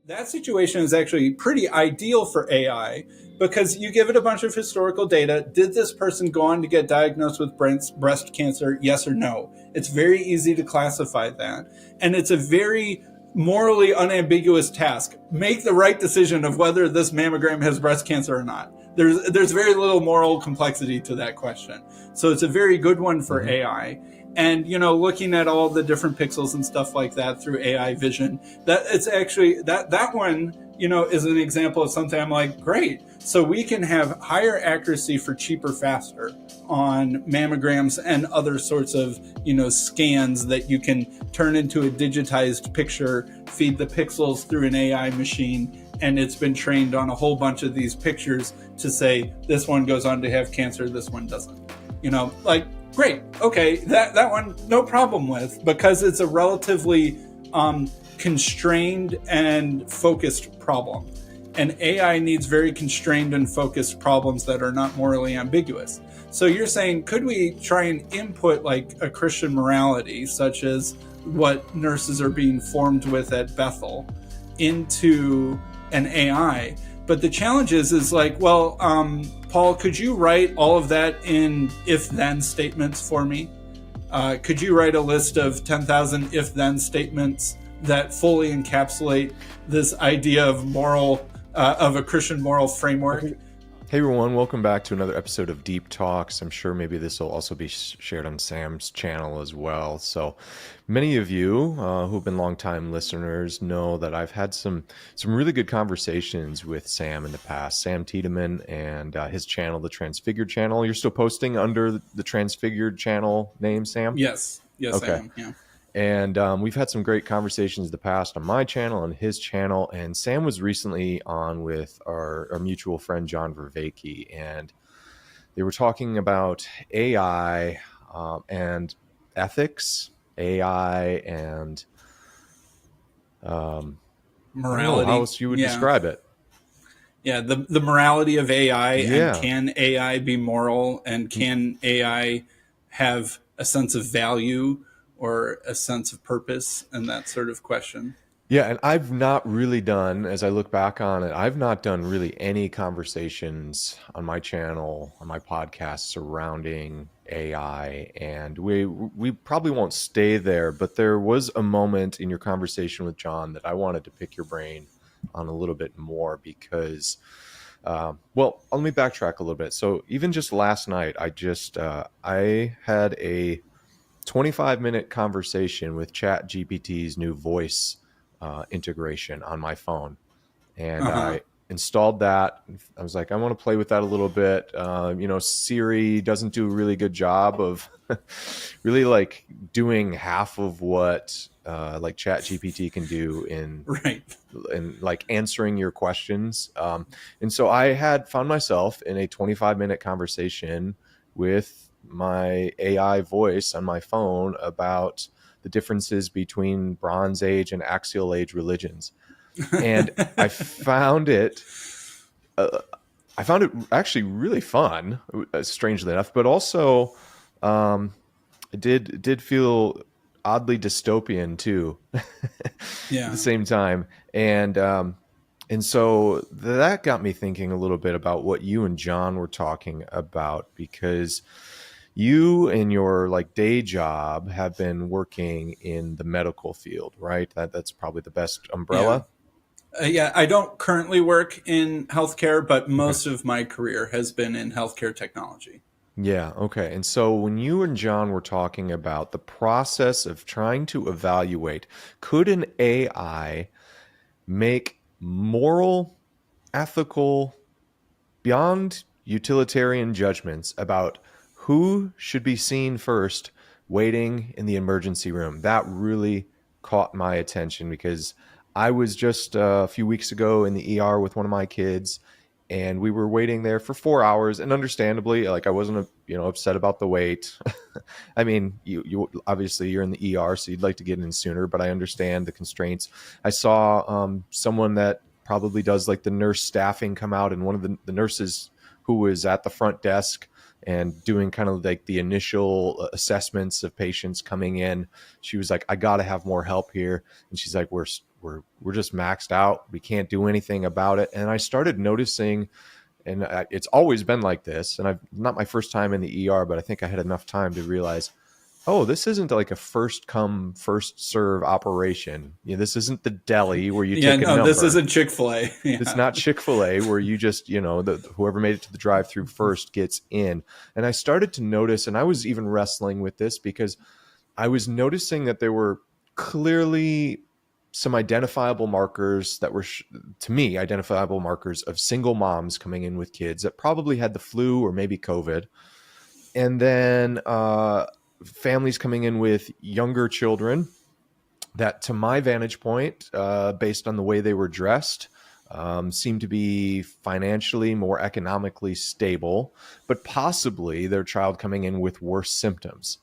That situation is actually pretty ideal for AI because you give it a bunch of historical data. Did this person go on to get diagnosed with breast cancer? Yes or no? It's very easy to classify that. And it's a very morally unambiguous task. Make the right decision of whether this mammogram has breast cancer or not. There's very little moral complexity to that question. So it's a very good one for AI. And, looking at all the different pixels and stuff like that through AI vision, that it's actually that one, is an example of something I'm like, great. So we can have higher accuracy for cheaper, faster on mammograms and other sorts of, scans that you can turn into a digitized picture, feed the pixels through an AI machine. And it's been trained on a whole bunch of these pictures to say, this one goes on to have cancer, this one doesn't. Great. Okay, that one, no problem with, because it's a relatively constrained and focused problem. And AI needs very constrained and focused problems that are not morally ambiguous. So you're saying, could we try and input like a Christian morality, such as what nurses are being formed with at Bethel, into an AI? But the challenge is like, well, Paul, could you write all of that in if-then statements for me? Could you write a list of 10,000 if-then statements that fully encapsulate this idea of of a Christian moral framework? Hey everyone, welcome back to another episode of Deep Talks. I'm sure maybe this will also be shared on Sam's channel as well. So many of you who've been longtime listeners know that I've had some really good conversations with Sam in the past. Sam Tideman and his channel, the Transfigured channel. You're still posting under the Transfigured channel name, Sam? Yes, okay. I am, yeah. And we've had some great conversations in the past on my channel and his channel. And Sam was recently on with our mutual friend, John Vervaeke, and they were talking about AI and ethics, AI and morality. How else you would describe it? Yeah, the morality of AI, and can AI be moral, and can AI have a sense of value or a sense of purpose, and that sort of question. Yeah, and I've not really done, as I look back on it, I've not done really any conversations on my channel, on my podcast surrounding AI, and we probably won't stay there, but there was a moment in your conversation with John that I wanted to pick your brain on a little bit more because, well, let me backtrack a little bit. So even just last night, I had a 25-minute conversation with ChatGPT's new voice integration on my phone. And I installed that. I was like, I want to play with that a little bit. Siri doesn't do a really good job of really like doing half of what like ChatGPT can do in like answering your questions. And so I had found myself in a 25-minute conversation with my AI voice on my phone about the differences between Bronze Age and Axial Age religions. And I found it actually really fun, strangely enough, but also it did feel oddly dystopian too. At the same time. And so that got me thinking a little bit about what you and John were talking about, because you in your like day job have been working in the medical field, right? That's probably the best umbrella. Yeah, I don't currently work in healthcare, but most of my career has been in healthcare technology. Yeah, okay. And so when you and John were talking about the process of trying to evaluate, could an AI make moral, ethical, beyond utilitarian judgments about who should be seen first waiting in the emergency room? That really caught my attention because I was just a few weeks ago in the ER with one of my kids, and we were waiting there for 4 hours. And understandably, like I wasn't, upset about the wait. I mean, you obviously you're in the ER, so you'd like to get in sooner, but I understand the constraints. I saw someone that probably does like the nurse staffing come out, and one of the nurses who was at the front desk and doing kind of like the initial assessments of patients coming in. She was like, I got to have more help here. And she's like, we're just maxed out. We can't do anything about it. And I started noticing, and it's always been like this, and I've not my first time in the ER, but I think I had enough time to realize, oh, this isn't like a first come, first serve operation. This isn't the deli where you take a number. This isn't Chick-fil-A. It's not Chick-fil-A where you just, whoever made it to the drive-through first gets in. And I started to notice, and I was even wrestling with this because I was noticing that there were clearly some identifiable markers that were, to me, identifiable markers of single moms coming in with kids that probably had the flu or maybe COVID. And then families coming in with younger children that, to my vantage point, based on the way they were dressed, seemed to be financially more economically stable, but possibly their child coming in with worse symptoms.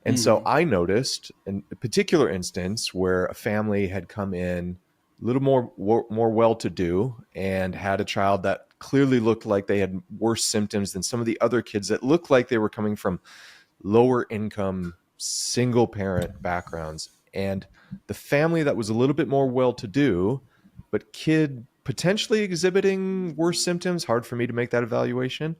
And so I noticed in a particular instance where a family had come in a little more well-to-do and had a child that clearly looked like they had worse symptoms than some of the other kids that looked like they were coming from lower income, single parent backgrounds. And the family that was a little bit more well-to-do, but kid potentially exhibiting worse symptoms, hard for me to make that evaluation,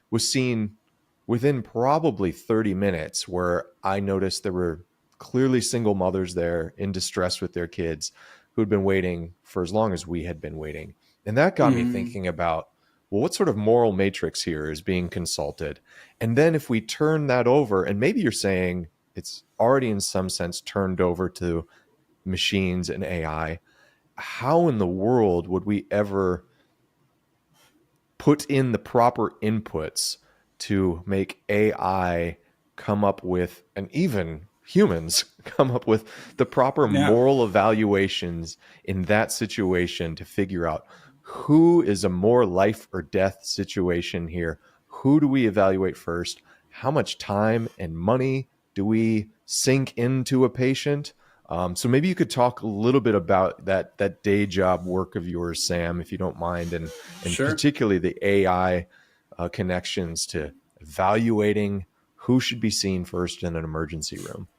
was seen within probably 30 minutes, where I noticed there were clearly single mothers there in distress with their kids who had been waiting for as long as we had been waiting. And that got me thinking about, well, what sort of moral matrix here is being consulted? And then if we turn that over, and maybe you're saying it's already in some sense turned over to machines and AI, how in the world would we ever put in the proper inputs to make AI come up with, and even humans come up with, the proper moral evaluations in that situation to figure out who is a more life or death situation here? Who do we evaluate first? How much time and money do we sink into a patient? So maybe you could talk a little bit about that day job work of yours, Sam, if you don't mind, and Sure. particularly the AI connections to evaluating who should be seen first in an emergency room.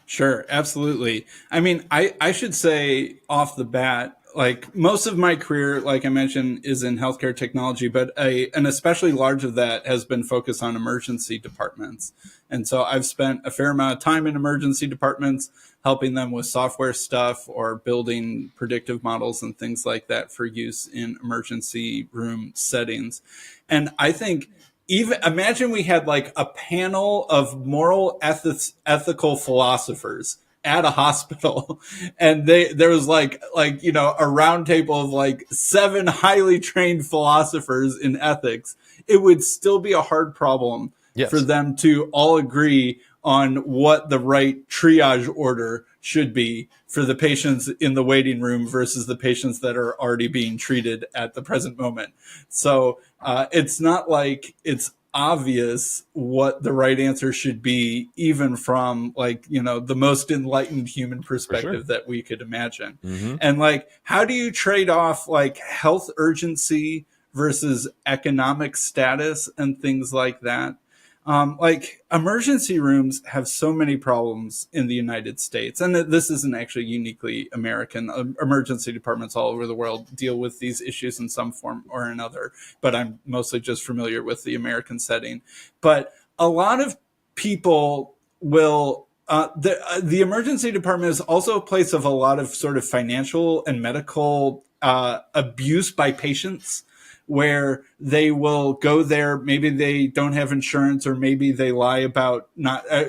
Sure, absolutely. I mean, I should say off the bat, like most of my career, like I mentioned, is in healthcare technology, but an especially large of that has been focused on emergency departments. And so I've spent a fair amount of time in emergency departments, helping them with software stuff or building predictive models and things like that for use in emergency room settings. And I think, even imagine we had like a panel of ethical philosophers at a hospital, and there was like a round table of like 7 highly trained philosophers in ethics. It would still be a hard problem for them to all agree on what the right triage order should be for the patients in the waiting room versus the patients that are already being treated at the present moment. So it's not like it's obvious what the right answer should be, even from the most enlightened human perspective that we could imagine. And like, how do you trade off like health urgency versus economic status and things like that? Like emergency rooms have so many problems in the United States, and this isn't actually uniquely American. Emergency departments all over the world deal with these issues in some form or another, but I'm mostly just familiar with the American setting. But a lot of people will, the emergency department is also a place of a lot of sort of financial and medical abuse by patients, where they will go there. Maybe they don't have insurance, or maybe they lie about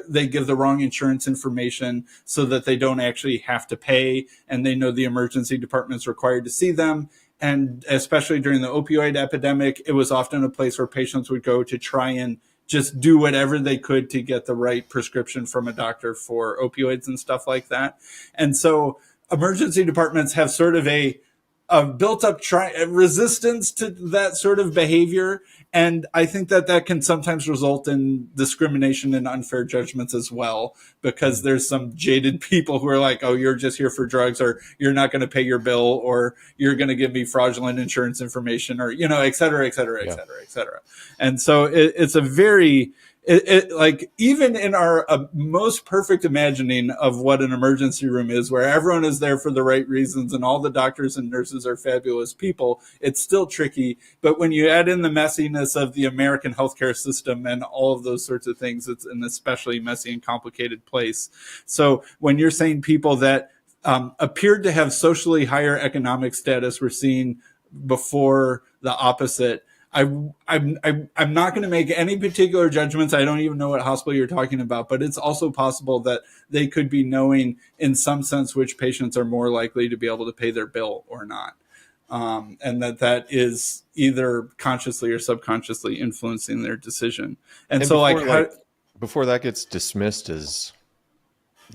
they give the wrong insurance information so that they don't actually have to pay. And they know the emergency department is required to see them. And especially during the opioid epidemic, it was often a place where patients would go to try and just do whatever they could to get the right prescription from a doctor for opioids and stuff like that. And so emergency departments have sort of a a built up resistance to that sort of behavior. And I think that that can sometimes result in discrimination and unfair judgments as well, because there's some jaded people who are like, oh, you're just here for drugs, or you're not going to pay your bill, or you're going to give me fraudulent insurance information, or, et cetera, et cetera, et cetera, et cetera. And so it's a very, like, even in our most perfect imagining of what an emergency room is, where everyone is there for the right reasons and all the doctors and nurses are fabulous people, it's still tricky. But when you add in the messiness of the American healthcare system and all of those sorts of things, it's an especially messy and complicated place. So when you're saying people that appeared to have socially higher economic status were seen before the opposite, I'm not going to make any particular judgments. I don't even know what hospital you're talking about, but it's also possible that they could be knowing in some sense which patients are more likely to be able to pay their bill or not. And that is either consciously or subconsciously influencing their decision. And so before that gets dismissed as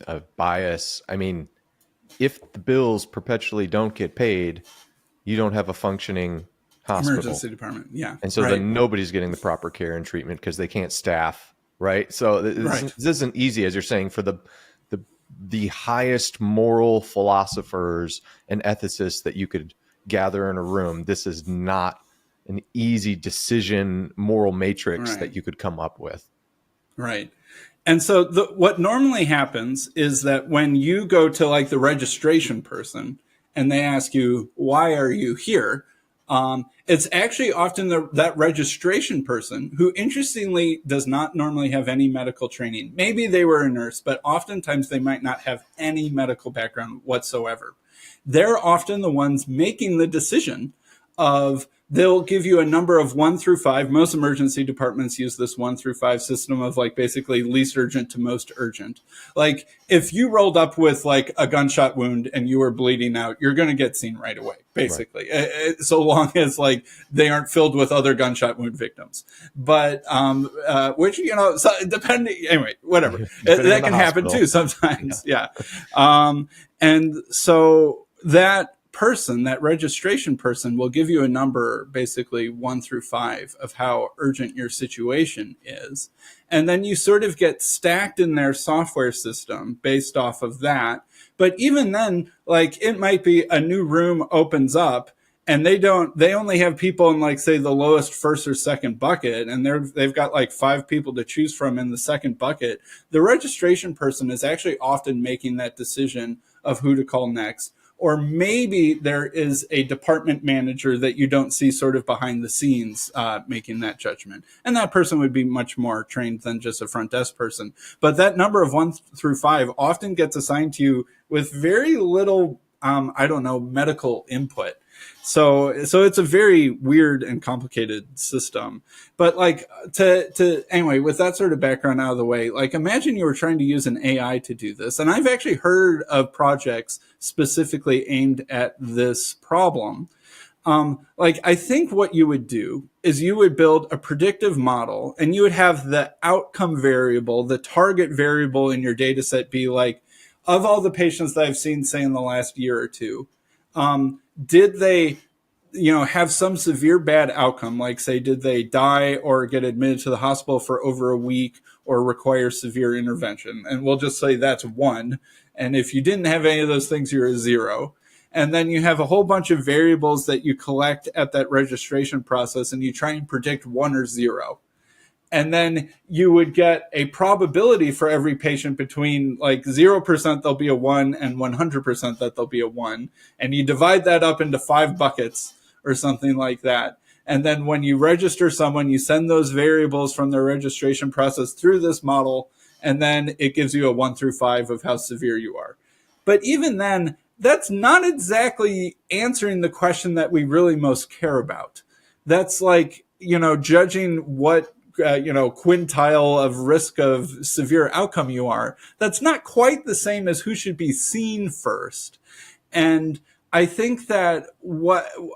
a bias, I mean, if the bills perpetually don't get paid, you don't have a functioning hospital, emergency department, yeah, and so then nobody's getting the proper care and treatment because they can't staff, right? So this isn't easy, as you're saying, for the highest moral philosophers and ethicists that you could gather in a room. This is not an easy decision moral matrix that you could come up with, right? And so what normally happens is that when you go to like the registration person and they ask you, why are you here? It's actually often that registration person who, interestingly, does not normally have any medical training. Maybe they were a nurse, but oftentimes they might not have any medical background whatsoever. They're often the ones making the decision of, they'll give you a number of 1 through 5. Most emergency departments use this 1 through 5 system of like basically least urgent to most urgent. Like if you rolled up with like a gunshot wound and you were bleeding out, you're going to get seen right away, basically, so long as like they aren't filled with other gunshot wound victims. But which, so depending, anyway, whatever, that can happen too sometimes. Yeah. And so that person, that registration person, will give you a number, basically 1 through 5, of how urgent your situation is. And then you sort of get stacked in their software system based off of that. But even then, like, it might be a new room opens up and they only have people in, like, say, the lowest first or second bucket, and they've got like 5 people to choose from in the second bucket. The registration person is actually often making that decision of who to call next. Or maybe there is a department manager that you don't see sort of behind the scenes making that judgment. And that person would be much more trained than just a front desk person. But that number of 1 through 5 often gets assigned to you with very little, medical input. So it's a very weird and complicated system. But like anyway, with that sort of background out of the way, like imagine you were trying to use an AI to do this. And I've actually heard of projects specifically aimed at this problem. Like I think what you would do is you would build a predictive model and you would have the outcome variable, the target variable in your data set be like, of all the patients that I've seen, say in the last year or two, did they, have some severe bad outcome? Like say, did they die or get admitted to the hospital for over a week or require severe intervention? And we'll just say that's 1. And if you didn't have any of those things, you're a 0. And then you have a whole bunch of variables that you collect at that registration process and you try and predict 1 or 0. And then you would get a probability for every patient between like 0% there'll be a 1 and 100% that there'll be a 1. And you divide that up into 5 buckets or something like that. And then when you register someone, you send those variables from their registration process through this model. And then it gives you a 1 through 5 of how severe you are. But even then, that's not exactly answering the question that we really most care about. That's like, judging what quintile of risk of severe outcome you are. That's not quite the same as who should be seen first. And I think that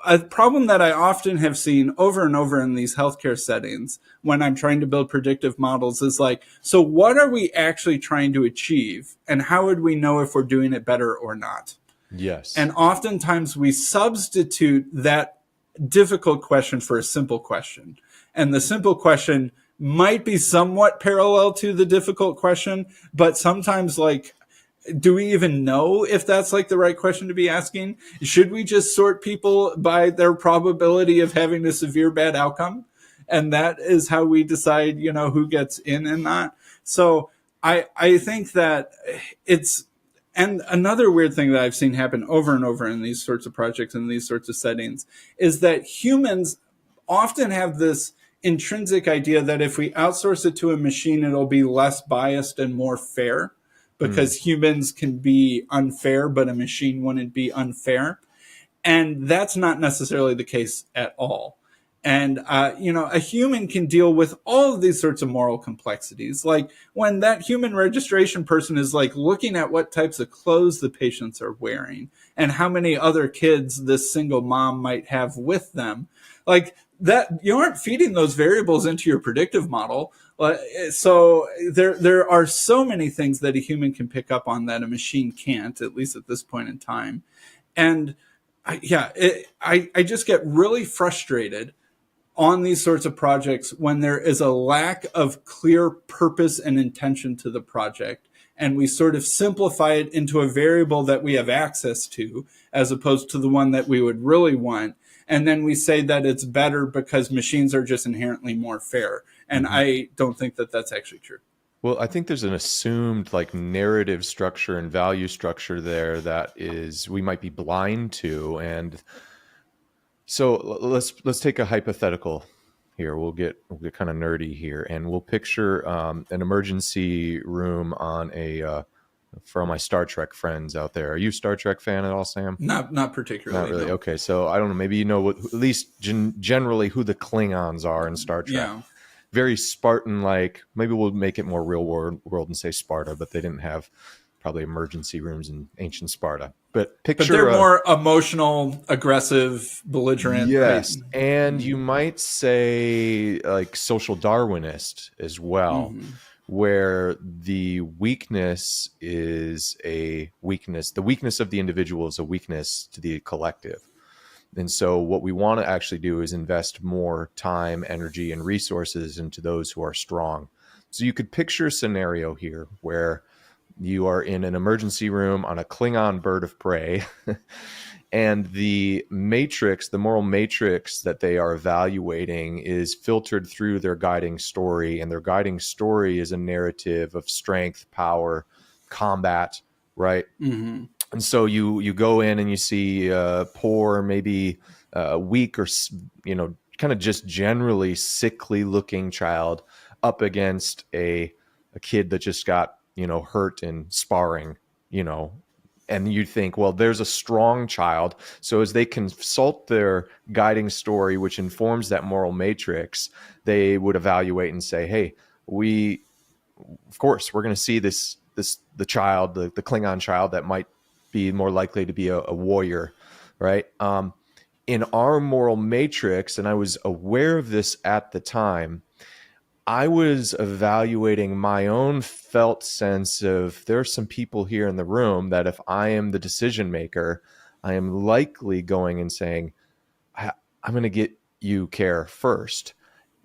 a problem that I often have seen over and over in these healthcare settings when I'm trying to build predictive models is like, so what are we actually trying to achieve? And how would we know if we're doing it better or not? Yes. And oftentimes we substitute that difficult question for a simple question. And the simple question might be somewhat parallel to the difficult question, but sometimes, like, do we even know if that's like the right question to be asking? Should we just sort people by their probability of having a severe bad outcome? And that is how we decide, who gets in and not. So I think that it's, and another weird thing that I've seen happen over and over in these sorts of projects and these sorts of settings is that humans often have this intrinsic idea that if we outsource it to a machine, it'll be less biased and more fair, because humans can be unfair, but a machine wouldn't be unfair. And that's not necessarily the case at all. And, a human can deal with all of these sorts of moral complexities. Like when that human registration person is like looking at what types of clothes the patients are wearing and how many other kids this single mom might have with them, like that, you aren't feeding those variables into your predictive model. So there are so many things that a human can pick up on that a machine can't, at least at this point in time. And I just get really frustrated on these sorts of projects when there is a lack of clear purpose and intention to the project. And we sort of simplify it into a variable that we have access to, as opposed to the one that we would really want. And then we say that it's better because machines are just inherently more fair. And I don't think that that's actually true. Well, I think there's an assumed like narrative structure and value structure there that is we might be blind to. And so let's take a hypothetical here. We'll get kind of nerdy here, and we'll picture an emergency room on for all my Star Trek friends out there. Are you a Star Trek fan at all, Sam? Not particularly. Not really. No. Okay, so I don't know. Maybe you know at least generally who the Klingons are in Star Trek. Yeah. Very Spartan-like. Maybe we'll make it more real world and say Sparta, but they didn't have probably emergency rooms in ancient Sparta. But they're more emotional, aggressive, belligerent. Yes, right? and you might say like social Darwinist as well, where the weakness is a weakness. The weakness of the individual is a weakness to the collective. And so what we want to actually do is invest more time, energy, and resources into those who are strong. So you could picture a scenario here where you are in an emergency room on a Klingon bird of prey, and the matrix, the moral matrix that they are evaluating is filtered through their guiding story. And their guiding story is a narrative of strength, power, combat, right? Mm-hmm. And so you go in and you see poor, maybe weak, or kind of just generally sickly looking child up against a kid that just got hurt in sparring, and you think, well, there's a strong child. So as they consult their guiding story, which informs that moral matrix, they would evaluate and say, hey, of course, we're going to see the child, the Klingon child that might be more likely to be a warrior, right? In our moral matrix, and I was aware of this at the time, I was evaluating my own felt sense of there's some people here in the room that if I am the decision maker, I am likely going and saying, I'm going to get you care first.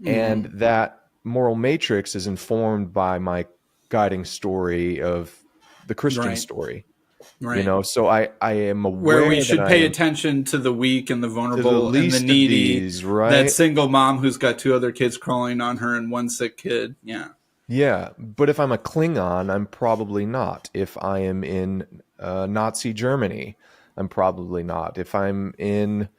Mm-hmm. And that moral matrix is informed by my guiding story of the Christian story. Right. So I am aware where we should pay attention to the weak and the vulnerable and the needy. These, right? That single mom who's got two other kids crawling on her and one sick kid. Yeah. Yeah. But if I'm a Klingon, I'm probably not. If I am in Nazi Germany, I'm probably not. If I'm in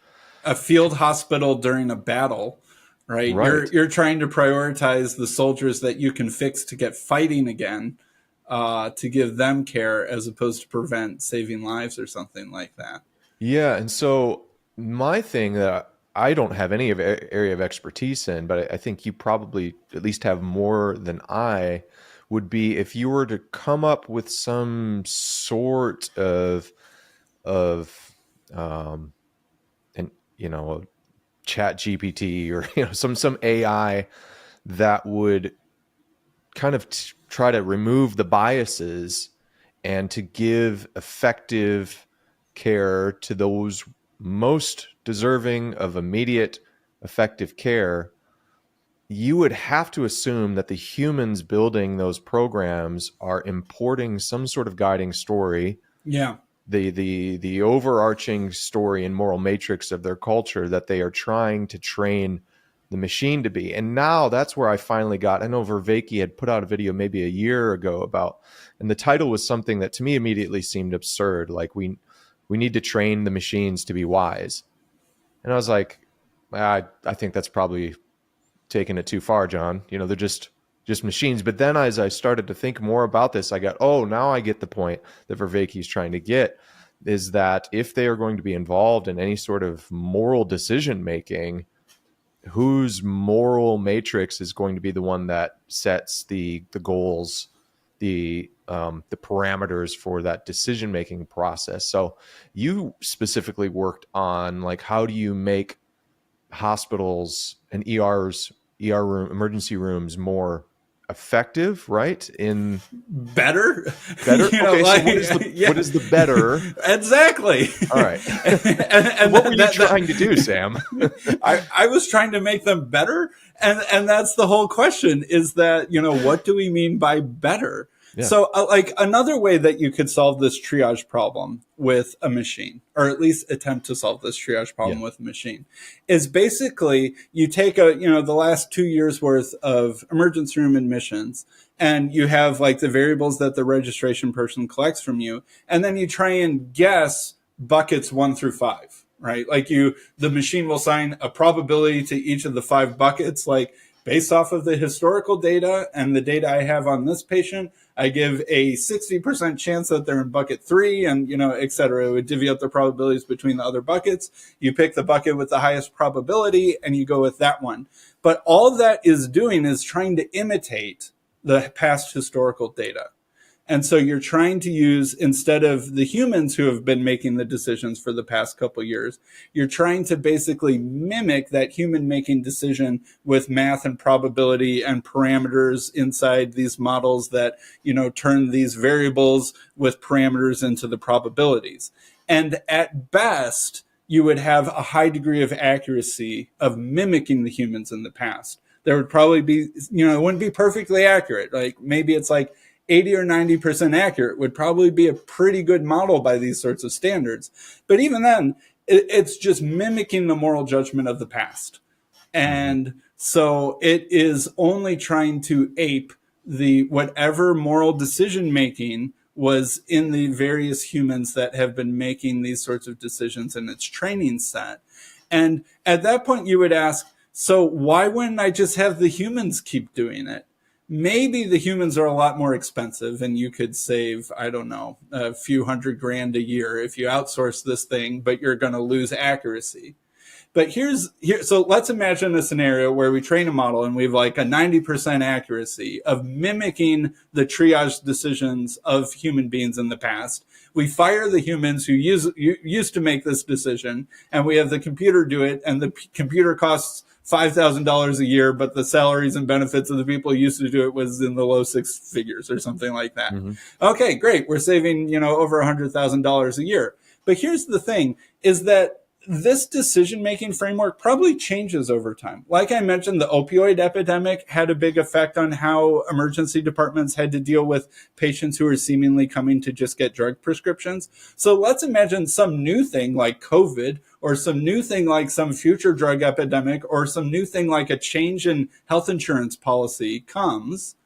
a field hospital during a battle, right? You're trying to prioritize the soldiers that you can fix to get fighting again. To give them care as opposed to prevent saving lives or something like that. Yeah. And so my thing that I don't have any area of expertise in, but I think you probably at least have more than I, would be if you were to come up with some sort of chat GPT or, some AI that would kind of try to remove the biases and to give effective care to those most deserving of immediate effective care, you would have to assume that the humans building those programs are importing some sort of guiding story, Yeah. the overarching story and moral matrix of their culture that they are trying to train the machine to be. And now that's where I finally got, I know Vervaeke had put out a video maybe a year ago about, and the title was something that to me immediately seemed absurd. Like we need to train the machines to be wise. And I was like, I think that's probably taking it too far, John. You know, they're just machines. But then as I started to think more about this, I got, oh, now I get the point that Vervaeke is trying to get, is that if they are going to be involved in any sort of moral decision making, whose moral matrix is going to be the one that sets the goals, the parameters for that decision making process. So you specifically worked on, like, how do you make hospitals and ER room, emergency rooms more effective, right? In better. You know, okay, like, so what is the better? Exactly. All right. and what were you trying to do, Sam? I was trying to make them better. And that's the whole question, is that, you know, what do we mean by better? Yeah. So like another way that you could solve this triage problem with a machine, or at least attempt to solve this triage problem with a machine, is basically you take the last 2 years worth of emergency room admissions, and you have like the variables that the registration person collects from you. And then you try and guess buckets 1 through 5, right? Like the machine will assign a probability to each of the 5 buckets, like based off of the historical data and the data I have on this patient, I give a 60% chance that they're in bucket 3, and, et cetera. It would divvy up the probabilities between the other buckets. You pick the bucket with the highest probability and you go with that one. But all that is doing is trying to imitate the past historical data. And so you're trying to use, instead of the humans who have been making the decisions for the past couple of years, you're trying to basically mimic that human making decision with math and probability and parameters inside these models that, turn these variables with parameters into the probabilities. And at best, you would have a high degree of accuracy of mimicking the humans in the past. There would probably be, it wouldn't be perfectly accurate. Like maybe it's like 80 or 90% accurate would probably be a pretty good model by these sorts of standards. But even then, it's just mimicking the moral judgment of the past. And so it is only trying to ape the whatever moral decision making was in the various humans that have been making these sorts of decisions in its training set. And at that point, you would ask, so why wouldn't I just have the humans keep doing it? Maybe the humans are a lot more expensive and you could save, I don't know, a few $100,000 a year if you outsource this thing, but you're going to lose accuracy. But so let's imagine a scenario where we train a model and we have like a 90% accuracy of mimicking the triage decisions of human beings in the past. We fire the humans who used to make this decision, and we have the computer do it, and the computer costs $5,000 a year, but the salaries and benefits of the people who used to do it was in the low 6 figures or something like that. Okay, great. We're saving, over $100,000 a year. But here's the thing, is that this decision-making framework probably changes over time. Like I mentioned, the opioid epidemic had a big effect on how emergency departments had to deal with patients who are seemingly coming to just get drug prescriptions. So let's imagine some new thing like COVID, or some new thing like some future drug epidemic, or some new thing like a change in health insurance policy comes.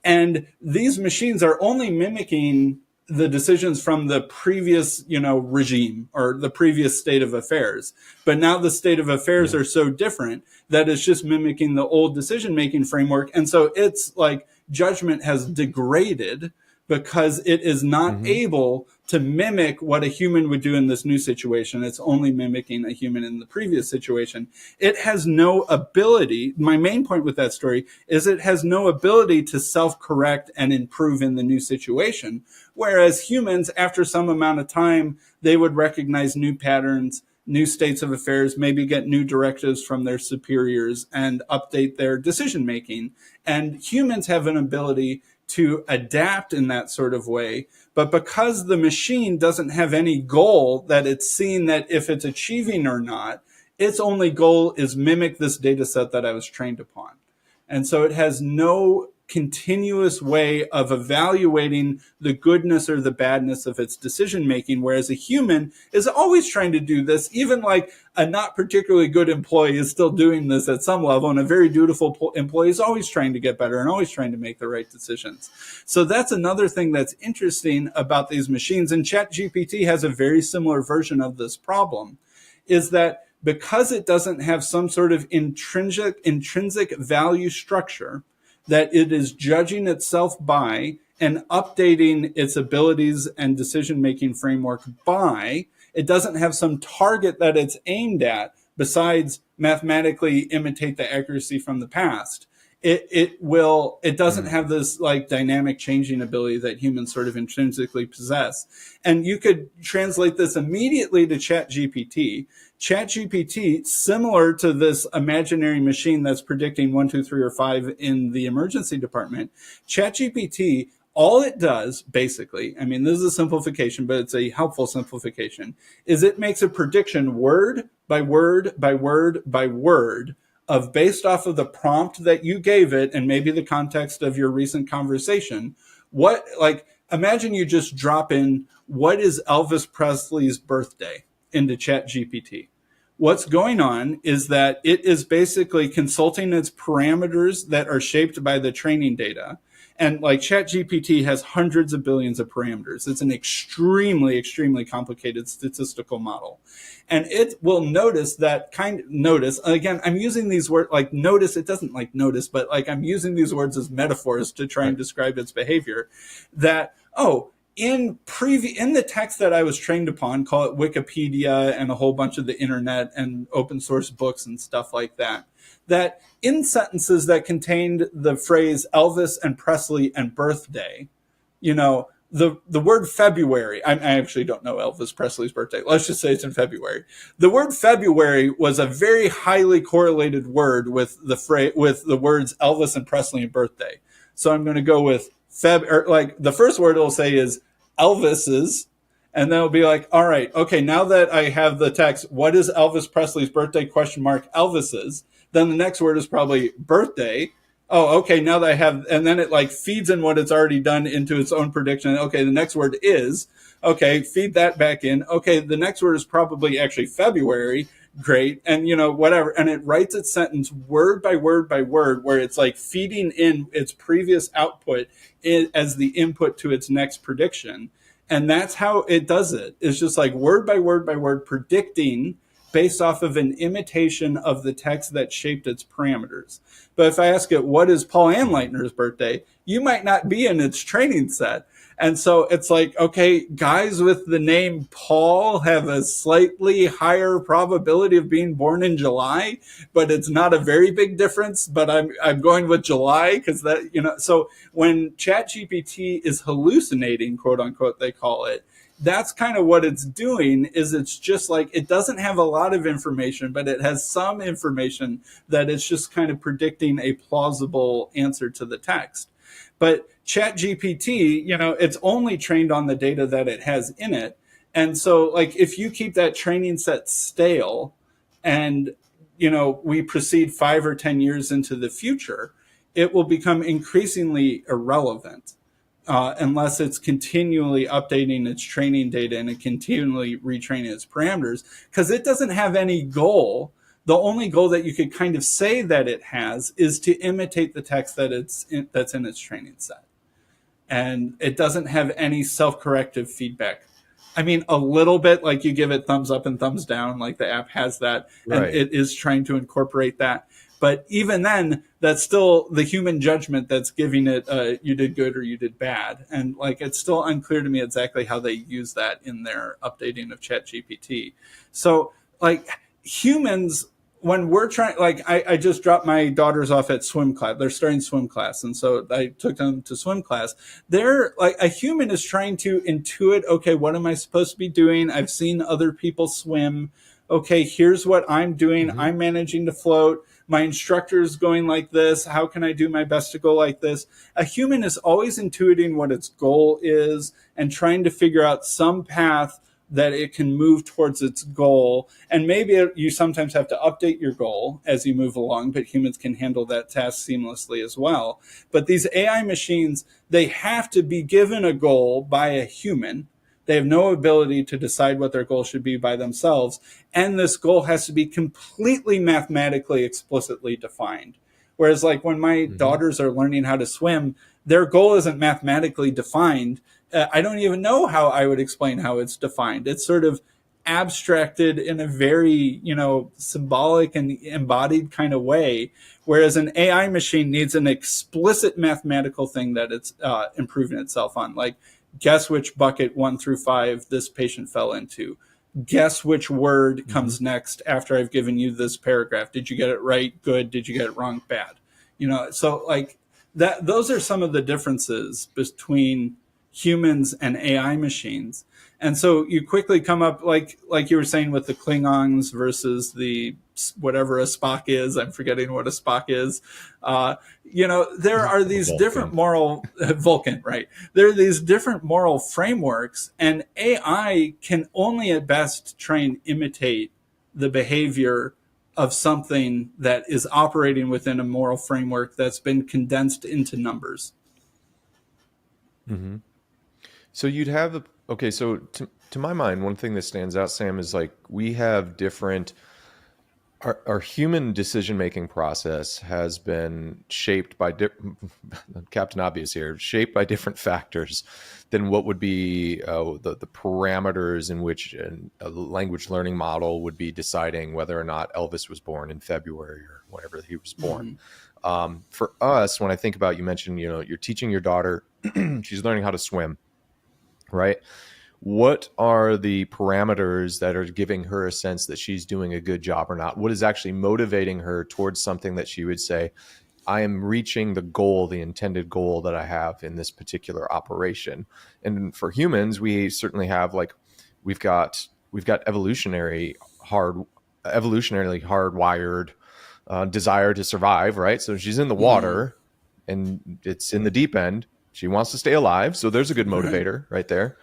And these machines are only mimicking the decisions from the previous, regime or the previous state of affairs. But now the state of affairs are so different that it's just mimicking the old decision-making framework. And so it's like judgment has degraded because it is not able to mimic what a human would do in this new situation. It's only mimicking a human in the previous situation. It has no ability. My main point with that story is it has no ability to self-correct and improve in the new situation. Whereas humans, after some amount of time, they would recognize new patterns, new states of affairs, maybe get new directives from their superiors and update their decision making. And humans have an ability to adapt in that sort of way. But because the machine doesn't have any goal that it's seeing that if it's achieving or not, its only goal is mimic this data set that I was trained upon. And so it has no continuous way of evaluating the goodness or the badness of its decision making, whereas a human is always trying to do this. Even like a not particularly good employee is still doing this at some level, and a very dutiful employee is always trying to get better and always trying to make the right decisions. So that's another thing that's interesting about these machines, and ChatGPT has a very similar version of this problem, is that because it doesn't have some sort of intrinsic value structure that it is judging itself by and updating its abilities and decision-making framework by, it doesn't have some target that it's aimed at besides mathematically imitate the accuracy from the past. It doesn't have this like dynamic changing ability that humans sort of intrinsically possess. And you could translate this immediately to ChatGPT. ChatGPT, similar to this imaginary machine that's predicting 1, 2, 3, or 5 in the emergency department, ChatGPT, all it does basically, I mean, this is a simplification, but it's a helpful simplification, is it makes a prediction word by word by word by word of, based off of the prompt that you gave it and maybe the context of your recent conversation, what, like, imagine you just drop in, what is Elvis Presley's birthday into ChatGPT. What's going on is that it is basically consulting its parameters that are shaped by the training data. And like ChatGPT has hundreds of billions of parameters. It's an extremely, extremely complicated statistical model. And it will notice that again, I'm using these words like notice, it doesn't like notice, but like I'm using these words as metaphors to try and describe its behavior, that, in the text that I was trained upon, call it Wikipedia and a whole bunch of the internet and open source books and stuff like that, that in sentences that contained the phrase Elvis and Presley and birthday, the word February, I actually don't know Elvis Presley's birthday. Let's just say it's in February. The word February was a very highly correlated word with the words Elvis and Presley and birthday. So I'm going to go with the first word it'll say is Elvis's, and then it'll be like, all right, okay, now that I have the text, what is Elvis Presley's birthday, ? Elvis's, then the next word is probably birthday. Oh, okay, now that I have, and then it like feeds in what it's already done into its own prediction. Okay, the next word is, okay, feed that back in. Okay, the next word is probably actually February. Great. And, whatever. And it writes its sentence word by word by word, where it's like feeding in its previous output as the input to its next prediction. And that's how it does it. It's just like word by word by word predicting based off of an imitation of the text that shaped its parameters. But if I ask it, what is Paul Anleitner's birthday? You might not be in its training set. And so it's like, okay, guys with the name Paul have a slightly higher probability of being born in July, but it's not a very big difference. But I'm going with July because that, so when ChatGPT is hallucinating, quote unquote, they call it, that's kind of what it's doing. Is it's just like, it doesn't have a lot of information, but it has some information that it's just kind of predicting a plausible answer to the text. But ChatGPT, it's only trained on the data that it has in it. And so like if you keep that training set stale and, we proceed 5 or 10 years into the future, it will become increasingly irrelevant unless it's continually updating its training data and it continually retraining its parameters, because it doesn't have any goal. The only goal that you could kind of say that it has is to imitate the text that's in its training set. And it doesn't have any self-corrective feedback. I mean, a little bit, like you give it thumbs up and thumbs down, like the app has that, right. And it is trying to incorporate that. But even then, that's still the human judgment that's giving it, you did good or you did bad. And like, it's still unclear to me exactly how they use that in their updating of ChatGPT. So like humans, when we're trying, like I just dropped my daughters off at swim class. They're starting swim class. And so I took them to swim class. They're like, a human is trying to intuit, okay, what am I supposed to be doing? I've seen other people swim. Okay, here's what I'm doing. Mm-hmm. I'm managing to float. my instructor is going like this. How can I do my best to go like this? A human is always intuiting what its goal is and trying to figure out some path that it can move towards its goal. And maybe you sometimes have to update your goal as you move along, but humans can handle that task seamlessly as well. But these AI machines, they have to be given a goal by a human. They have no ability to decide what their goal should be by themselves. And this goal has to be completely mathematically explicitly defined. Whereas like when my daughters are learning how to swim, their goal isn't mathematically defined. I don't even know how I would explain how it's defined. It's sort of abstracted in a very, symbolic and embodied kind of way. Whereas an AI machine needs an explicit mathematical thing that it's improving itself on. Like, guess which bucket 1 through 5 this patient fell into. Guess which word comes next after I've given you this paragraph. Did you get it right? Good. Did you get it wrong? Bad. So like that, those are some of the differences between humans and AI machines. And so you quickly come up, like you were saying, with the Klingons versus the whatever a Spock is. I'm forgetting what a Spock is. There are these different moral Vulcan, right? There are these different moral frameworks, and AI can only at best try and imitate the behavior of something that is operating within a moral framework that's been condensed into numbers. Mm-hmm. So you'd have so to my mind, one thing that stands out, Sam, is like we have different. Our human decision-making process has been shaped by Captain Obvious here, shaped by different factors than what would be the parameters in which a language learning model would be deciding whether or not Elvis was born in February or whenever he was born. For us, when I think about, you mentioned, you're teaching your daughter, she's learning how to swim, right? What are the parameters that are giving her a sense that she's doing a good job or not? What is actually motivating her towards something that she would say, I am reaching the goal, the intended goal that I have in this particular operation? And for humans, we certainly have we've got evolutionarily hardwired desire to survive, right? So she's in the water and it's in the deep end. She wants to stay alive. So there's a good motivator right there.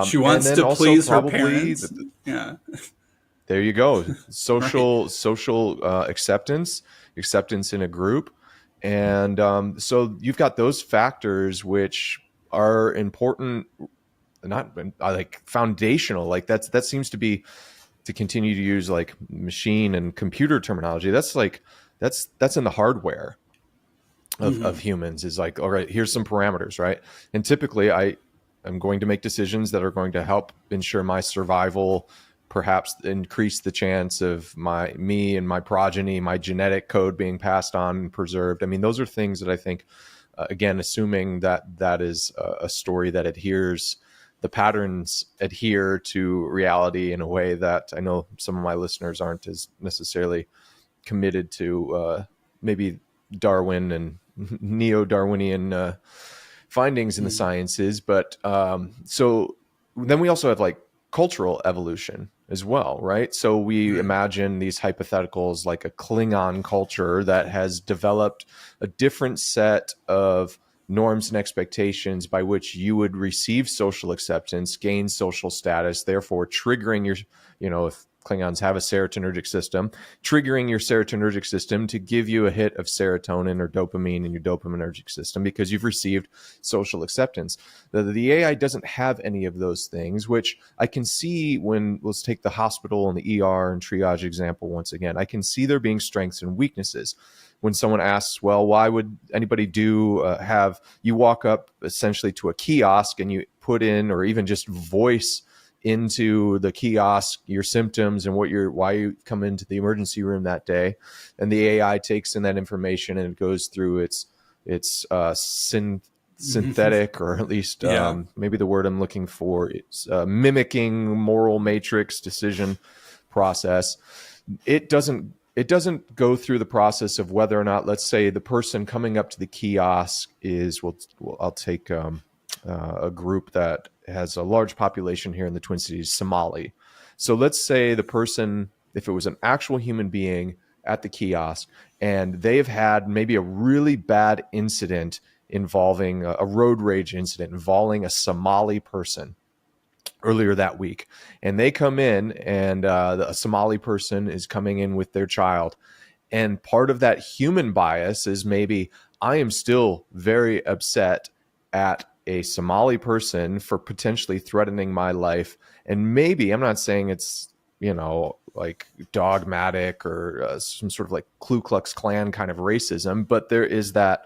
She wants to please her parents. There you go. Social acceptance in a group. And so you've got those factors which are important, not like foundational. Like that seems to be, to continue to use like machine and computer terminology. That's in the hardware of humans, is like, all right, here's some parameters, right? And typically I'm going to make decisions that are going to help ensure my survival, perhaps increase the chance of me and my progeny, my genetic code being passed on and preserved. I mean, those are things that I think, again, assuming that is a story that the patterns adhere to reality in a way that I know some of my listeners aren't as necessarily committed to, maybe Darwin and neo-Darwinian findings in the sciences. But so then we also have like cultural evolution as well, right? So we imagine these hypotheticals like a Klingon culture that has developed a different set of norms and expectations by which you would receive social acceptance, gain social status, therefore triggering your, if Klingons have a serotonergic system, triggering your serotonergic system to give you a hit of serotonin or dopamine in your dopaminergic system because you've received social acceptance. The AI doesn't have any of those things, which I can see when, let's take the hospital and the ER and triage example once again. I can see there being strengths and weaknesses. When someone asks, well, why would anybody you walk up essentially to a kiosk and you put in, or even just voice into the kiosk your symptoms and why you come into the emergency room that day, and the AI takes in that information and it goes through its synthetic, or at least maybe the word I'm looking for, it's mimicking moral matrix decision process. It doesn't go through the process of whether or not, let's say, the person coming up to the kiosk is, I'll take a group that has a large population here in the Twin Cities, Somali. So let's say the person, if it was an actual human being at the kiosk, and they've had maybe a really bad incident involving a road rage incident involving a Somali person earlier that week. And they come in, and a Somali person is coming in with their child. And part of that human bias is maybe I am still very upset at a Somali person for potentially threatening my life. And maybe, I'm not saying it's, like dogmatic or some sort of like Ku Klux Klan kind of racism, but there is that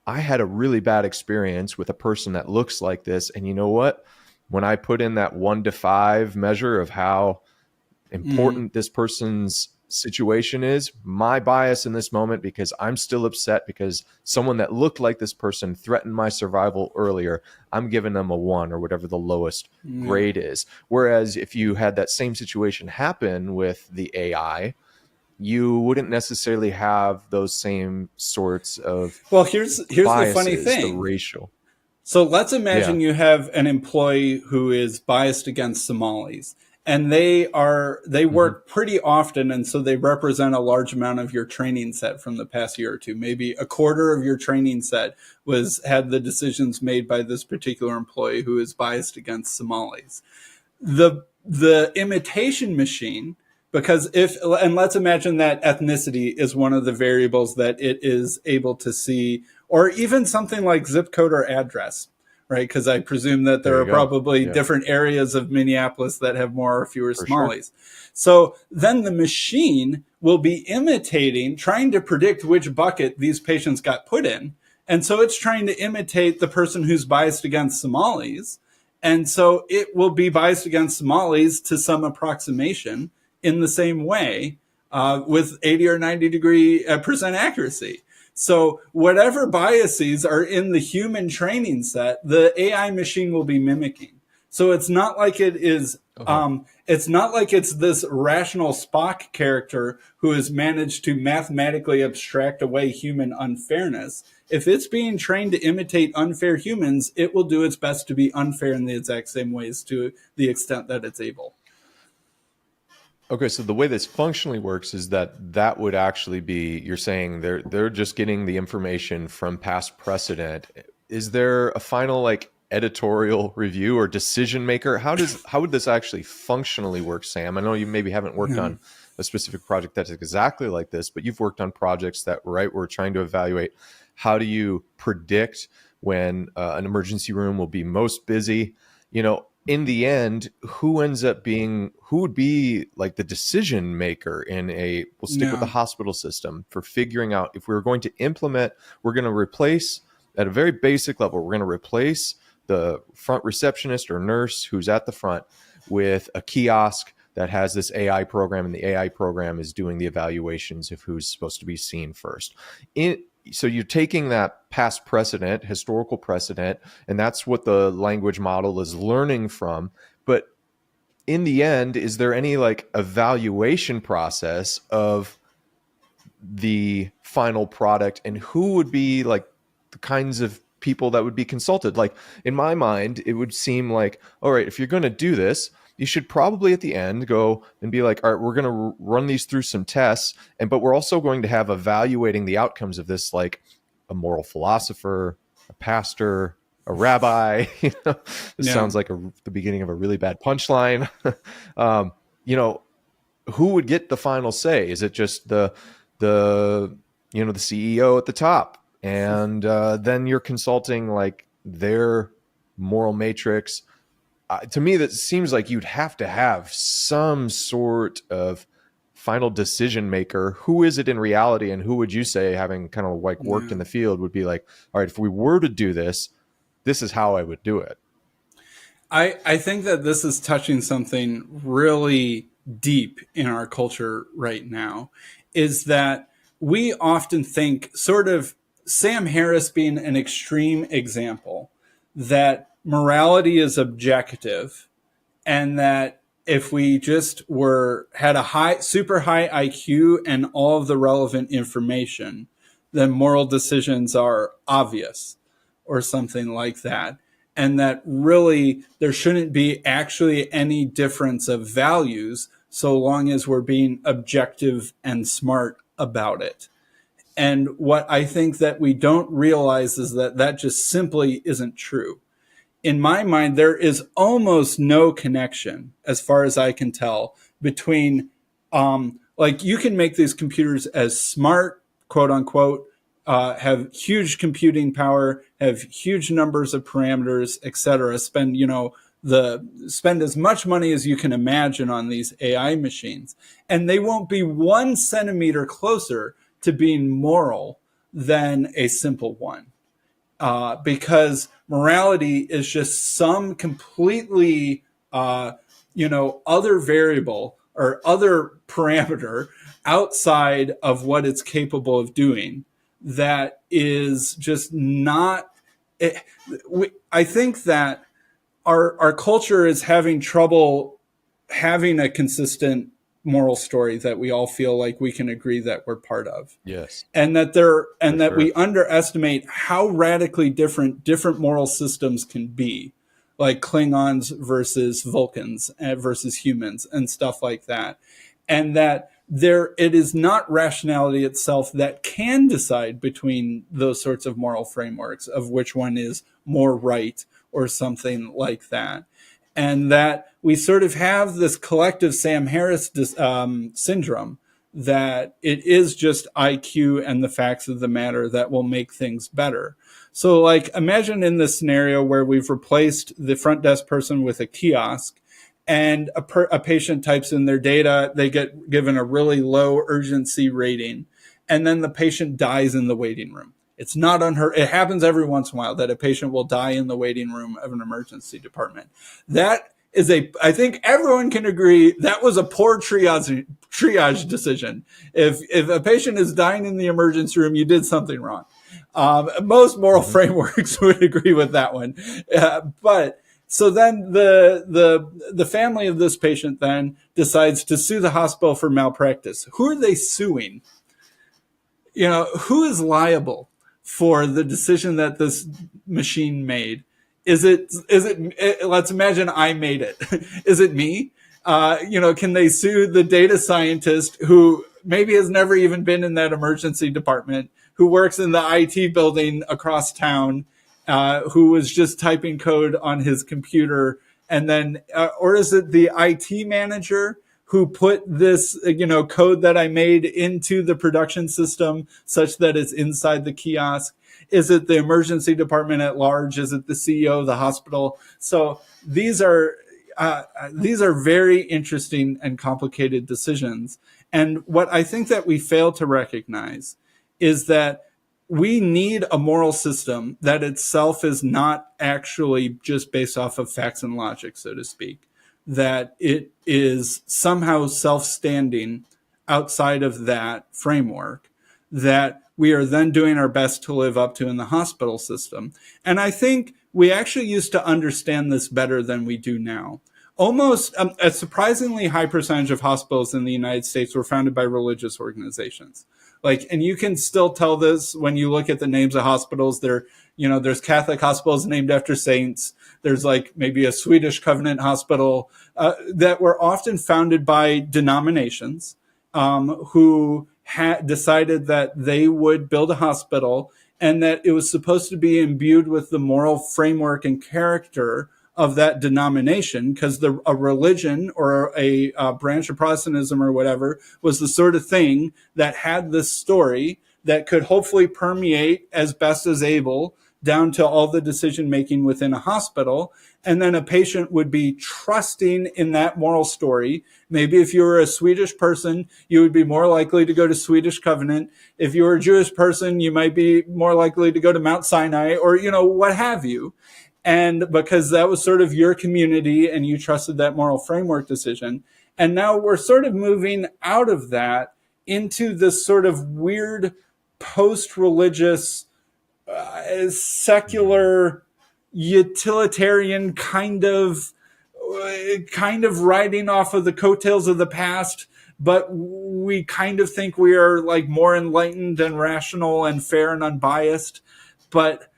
I had a really bad experience with a person that looks like this. And you know what? When I put in that 1 to 5 measure of how important this person's situation is, my bias in this moment, because I'm still upset because someone that looked like this person threatened my survival earlier, I'm giving them a 1 or whatever the lowest grade is. Whereas if you had that same situation happen with the AI, you wouldn't necessarily have those same sorts of here's biases, the funny thing. the racial. So let's imagine you have an employee who is biased against Somalis, and they work pretty often, and so they represent a large amount of your training set from the past year or two. Maybe a quarter of your training set had the decisions made by this particular employee who is biased against Somalis. The imitation machine, because and let's imagine that ethnicity is one of the variables that it is able to see, or even something like zip code or address, right? Because I presume that there are probably different areas of Minneapolis that have more or fewer Somalis. Sure. So then the machine will be imitating, trying to predict which bucket these patients got put in. And so it's trying to imitate the person who's biased against Somalis. And so it will be biased against Somalis to some approximation in the same way, with 80 or 90% accuracy. So whatever biases are in the human training set, the AI machine will be mimicking. So it's not like it is, it's not like it's this rational Spock character who has managed to mathematically abstract away human unfairness. If it's being trained to imitate unfair humans, it will do its best to be unfair in the exact same ways to the extent that it's able. Okay, so the way this functionally works is that would actually be, you're saying they're just getting the information from past precedent. Is there a final like editorial review or decision maker? How would this actually functionally work, Sam? I know you maybe haven't worked on a specific project that's exactly like this, but you've worked on projects that we're trying to evaluate how do you predict when an emergency room will be most busy. In the end, who would be like the decision maker we'll stick with the hospital system for figuring out if we were going to implement, we're going to replace at a very basic level, we're going to replace the front receptionist or nurse who's at the front with a kiosk that has this AI program, and the AI program is doing the evaluations of who's supposed to be seen first. So you're taking that past precedent, historical precedent, and that's what the language model is learning from. But in the end, is there any like evaluation process of the final product, and who would be like the kinds of people that would be consulted? Like in my mind, it would seem like, all right, if you're going to do this, you should probably at the end go and be like, all right, we're going to run these through some tests, but we're also going to have evaluating the outcomes of this, like a moral philosopher, a pastor, a rabbi. This sounds like the beginning of a really bad punchline. Who would get the final say? Is it just the CEO at the top? And then you're consulting like their moral matrix. To me, that seems like you'd have to have some sort of final decision maker. Who is it in reality? And who would you say, having kind of like worked in the field, would be like, all right, if we were to do this, this is how I would do it. I think that this is touching something really deep in our culture right now, is that we often think, sort of Sam Harris being an extreme example, that morality is objective, and that if we just had a super high IQ and all of the relevant information, then moral decisions are obvious or something like that. And that really there shouldn't be actually any difference of values so long as we're being objective and smart about it. And what I think that we don't realize is that that just simply isn't true. In my mind, there is almost no connection, as far as I can tell, between, like, you can make these computers as smart, quote unquote, have huge computing power, have huge numbers of parameters, et cetera, spend as much money as you can imagine on these AI machines, and they won't be 1 centimeter closer to being moral than a simple one. Because morality is just some completely, other variable or other parameter outside of what it's capable of doing that is just not. I think that our culture is having trouble having a consistent moral story that we all feel like we can agree that we're part of. Yes. And that we underestimate how radically different moral systems can be, like Klingons versus Vulcans versus humans and stuff like that. And that it is not rationality itself that can decide between those sorts of moral frameworks of which one is more right or something like that. And that we sort of have this collective Sam Harris syndrome that it is just IQ and the facts of the matter that will make things better. So, like, imagine in this scenario where we've replaced the front desk person with a kiosk, and a patient types in their data, they get given a really low urgency rating, and then the patient dies in the waiting room. It's not unheard. It happens every once in a while that a patient will die in the waiting room of an emergency department. That is I think everyone can agree that was a poor triage decision. If a patient is dying in the emergency room, you did something wrong. Most moral frameworks would agree with that one. But so then the family of this patient then decides to sue the hospital for malpractice. Who are they suing? Who is liable for the decision that this machine made? Is it, let's imagine I made it. Is it me? Can they sue the data scientist who maybe has never even been in that emergency department, who works in the IT building across town, who was just typing code on his computer? And then, or is it the IT manager who put this, code that I made into the production system such that it's inside the kiosk? Is it the emergency department at large? Is it the CEO of the hospital? So these are very interesting and complicated decisions. And what I think that we fail to recognize is that we need a moral system that itself is not actually just based off of facts and logic, so to speak, that it is somehow self-standing outside of that framework that we are then doing our best to live up to in the hospital system. And I think we actually used to understand this better than we do now. Almost a surprisingly high percentage of hospitals in the United States were founded by religious organizations. And you can still tell this when you look at the names of hospitals. There's Catholic hospitals named after saints. There's maybe a Swedish Covenant hospital that were often founded by denominations who had decided that they would build a hospital and that it was supposed to be imbued with the moral framework and character of that denomination, because a religion or a branch of Protestantism or whatever was the sort of thing that had this story that could hopefully permeate as best as able down to all the decision making within a hospital. And then a patient would be trusting in that moral story. Maybe if you were a Swedish person, you would be more likely to go to Swedish Covenant. If you were a Jewish person, you might be more likely to go to Mount Sinai or, what have you. And because that was sort of your community and you trusted that moral framework decision. And now we're sort of moving out of that into this sort of weird post-religious, secular, utilitarian kind of riding off of the coattails of the past, but we kind of think we are more enlightened and rational and fair and unbiased. But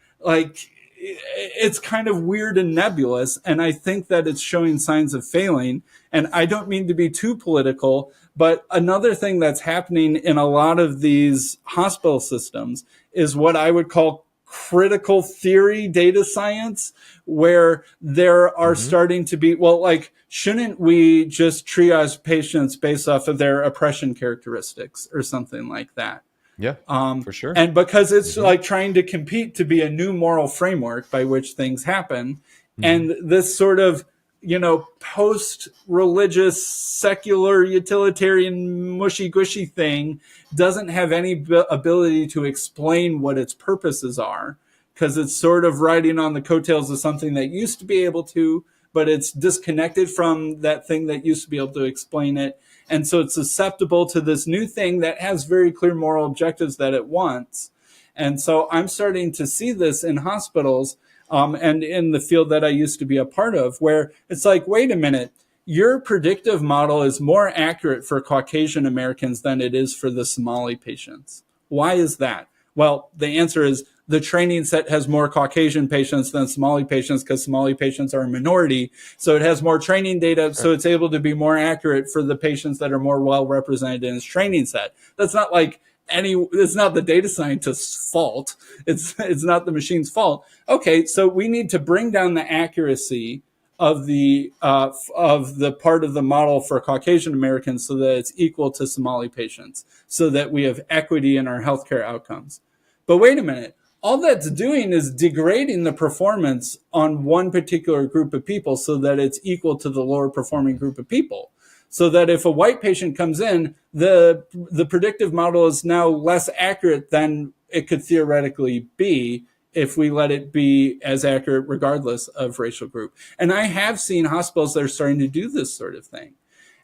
it's kind of weird and nebulous, and I think that it's showing signs of failing. And I don't mean to be too political, But another thing that's happening in a lot of these hospital systems is what I would call critical theory data science, where there are starting to be, well, like, shouldn't we just triage patients based off of their oppression characteristics or something like that? Yeah, for sure. And because it's like trying to compete to be a new moral framework by which things happen. And this sort of, post-religious, secular, utilitarian, mushy-gushy thing doesn't have any ability to explain what its purposes are, because it's sort of riding on the coattails of something that used to be able to, but it's disconnected from that thing that used to be able to explain it. And so it's susceptible to this new thing that has very clear moral objectives that it wants. And so I'm starting to see this in hospitals, and in the field that I used to be a part of, where it's like, wait a minute, your predictive model is more accurate for Caucasian Americans than it is for the Somali patients. Why is that? Well, the answer is the training set has more Caucasian patients than Somali patients, because Somali patients are a minority. So it has more training data, so it's able to be more accurate for the patients that are more well represented in its training set. That's not like it's not the data scientist's fault. It's not the machine's fault. Okay, so we need to bring down the accuracy of the part of the model for Caucasian Americans so that it's equal to Somali patients, so that we have equity in our healthcare outcomes. But wait a minute. All that's doing is degrading the performance on one particular group of people so that it's equal to the lower performing group of people. So that if a white patient comes in, the predictive model is now less accurate than it could theoretically be if we let it be as accurate regardless of racial group. And I have seen hospitals that are starting to do this sort of thing.